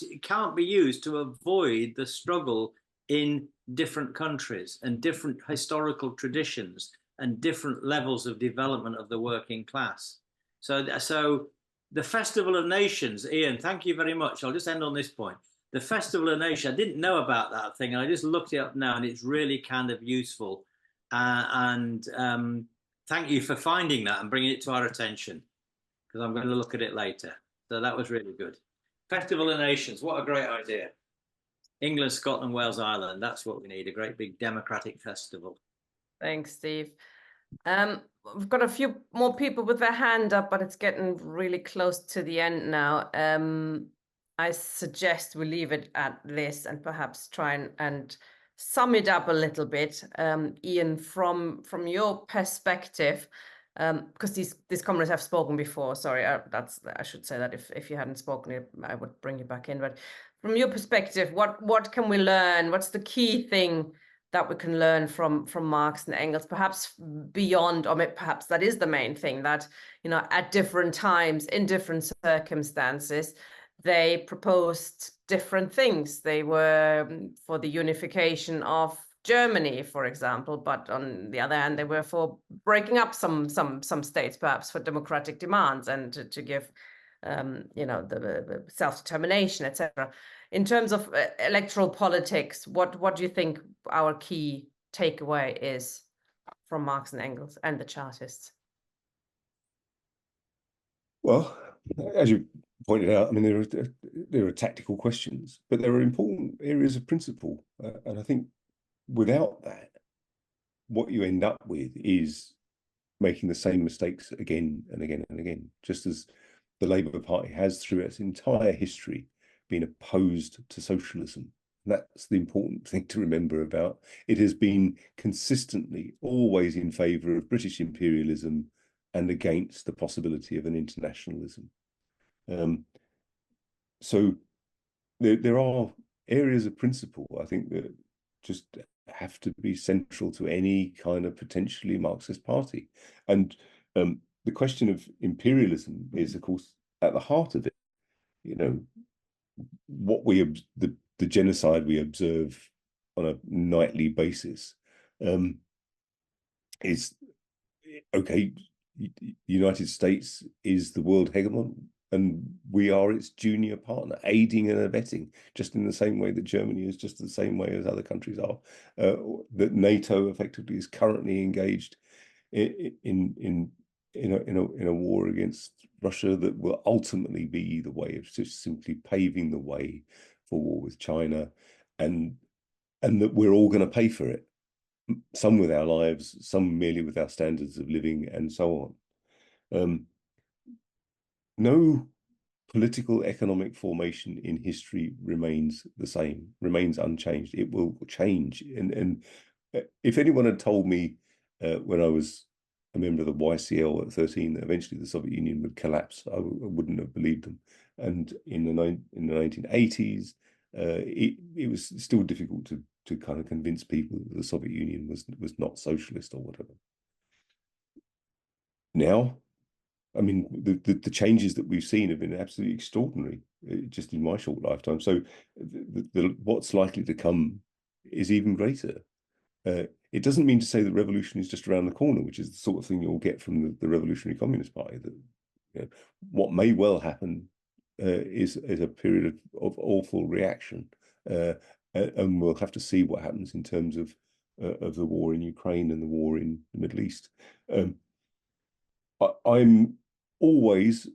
it can't be used to avoid the struggle in different countries and different historical traditions and different levels of development of the working class. So the Festival of Nations, Ian, thank you very much. I'll just end on this point. The Festival of Nations, I didn't know about that thing, and I just looked it up now, and it's really kind of useful. Thank you for finding that and bringing it to our attention, because I'm going to look at it later. So that was really good. Festival of Nations, what a great idea. England, Scotland, Wales, Ireland, that's what we need, a great big democratic festival. Thanks, Steve. We've got a few more people with their hand up, but it's getting really close to the end now. I suggest we leave it at this and perhaps try and sum it up a little bit. Ian, from your perspective, because these comrades have spoken before. Sorry, I should say that if you hadn't spoken, I would bring you back in. But from your perspective, what can we learn? What's the key thing that we can learn from Marx and Engels, perhaps beyond, or perhaps that is the main thing, that, you know, at different times, in different circumstances, they proposed different things. They were for the unification of Germany, for example, but on the other hand, they were for breaking up some states, perhaps for democratic demands and to give, you know, the self-determination, etc. In terms of electoral politics, what do you think our key takeaway is from Marx and Engels and the Chartists? Well, as you pointed out, I mean, there are tactical questions, but there are important areas of principle. And I think without that, what you end up with is making the same mistakes again and again and again, just as the Labour Party has through its entire history been opposed to socialism. That's the important thing to remember about. It has been consistently always in favour of British imperialism and against the possibility of an internationalism. So there are areas of principle, I think, that just have to be central to any kind of potentially Marxist party. And the question of imperialism is, of course, at the heart of it. You know, what the genocide we observe on a nightly basis is, okay, the United States is the world hegemon and we are its junior partner, aiding and abetting, just in the same way that Germany is, just the same way as other countries are, that NATO effectively is currently engaged in a war against Russia that will ultimately be the way of just simply paving the way for war with China, and that we're all going to pay for it, some with our lives, some merely with our standards of living, and so on. No political economic formation in history remains the same, remains unchanged. It will change. And if anyone had told me when I was a member of the YCL at 13 that eventually the Soviet Union would collapse, I wouldn't have believed them. And in the 1980s, it was still difficult to kind of convince people that the Soviet Union was not socialist or whatever. Now, I mean, the changes that we've seen have been absolutely extraordinary, just in my short lifetime. So what's likely to come is even greater. It doesn't mean to say that revolution is just around the corner, which is the sort of thing you'll get from the Revolutionary Communist Party. That, you know, what may well happen is a period of awful reaction, and we'll have to see what happens in terms of the war in Ukraine and the war in the Middle East. I'm always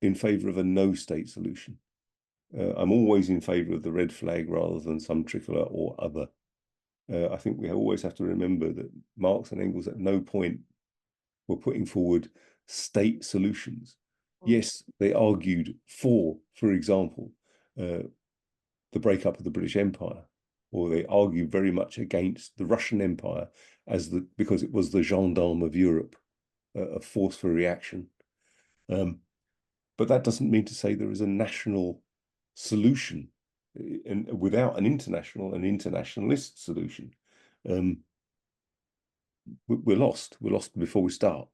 in favour of a no-state solution. I'm always in favour of the red flag rather than some tricolor or other. I think we always have to remember that Marx and Engels at no point were putting forward state solutions. Yes, they argued for example, the breakup of the British Empire, or they argued very much against the Russian Empire because it was the gendarme of Europe, a force for reaction. But that doesn't mean to say there is a national solution, and without an internationalist solution, we're lost. We're lost before we start.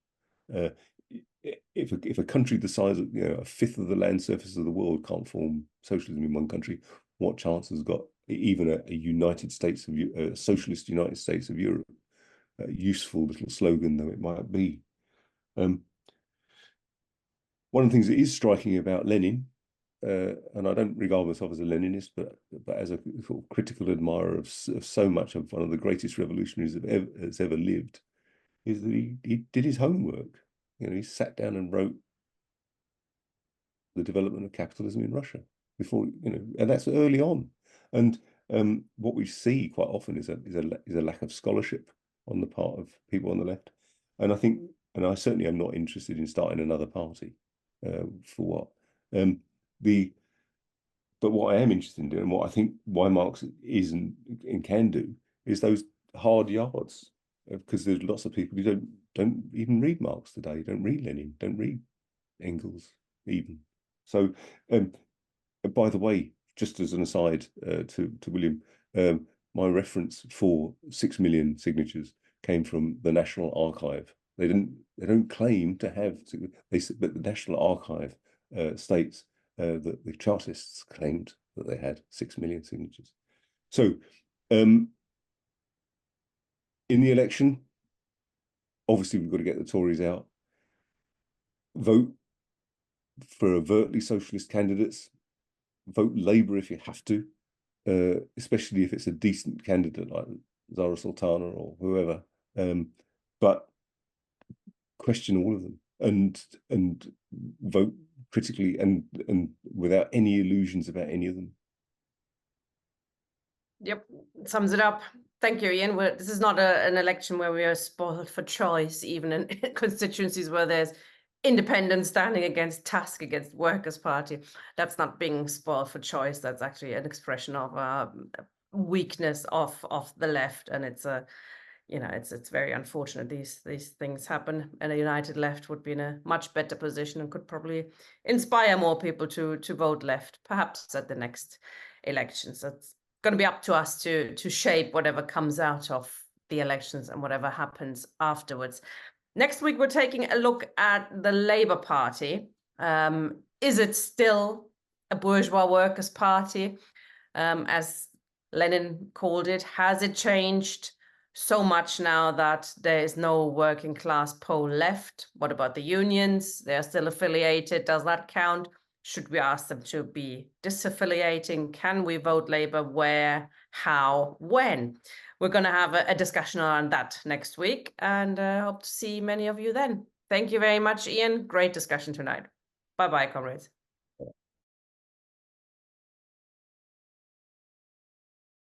If a country the size of a fifth of the land surface of the world can't form socialism in one country, what chance has got even a United States of a socialist United States of Europe? A useful little slogan though it might be. One of the things that is striking about Lenin, and I don't regard myself as a Leninist, but as a sort of critical admirer of so much of one of the greatest revolutionaries that's ever lived, is that he did his homework. He sat down and wrote the development of capitalism in Russia before, and that's early on. And what we see quite often is a lack of scholarship on the part of people on the left. And I think, and I certainly am not interested in starting another party. For what? But what I am interested in doing, and what I think why Marx is and can do, is those hard yards. Because there's lots of people who don't even read Marx today, don't read Lenin, don't read Engels even. So, by the way, just as an aside to William, my reference for 6 million signatures came from the National Archive. They don't claim to have, but the National Archive states that the Chartists claimed that they had 6 million signatures. So, in the election, obviously we've got to get the Tories out. Vote for overtly socialist candidates. Vote Labour if you have to, especially if it's a decent candidate like Zara Sultana or whoever. But question all of them and vote critically and without any illusions about any of them. Yep, sums it up. Thank you, Ian. This is not an election where we are spoiled for choice, even in constituencies where there's independents standing against Tusk, against Workers' Party. That's not being spoiled for choice. That's actually an expression of weakness of the left, and it's it's very unfortunate these things happen. And a united left would be in a much better position and could probably inspire more people to vote left, perhaps at the next elections. So it's going to be up to us to shape whatever comes out of the elections and whatever happens afterwards. Next week, we're taking a look at the Labour Party. Is it still a bourgeois workers' party, as Lenin called it? Has it changed so much now that there is no working class pole left? What about the unions? They're still affiliated. Does that count? Should we ask them to be disaffiliating? Can we vote Labour? Where? How? When? We're going to have a discussion on that next week, and hope to see many of you then. Thank you very much, Ian. Great discussion tonight. Bye-bye, comrades.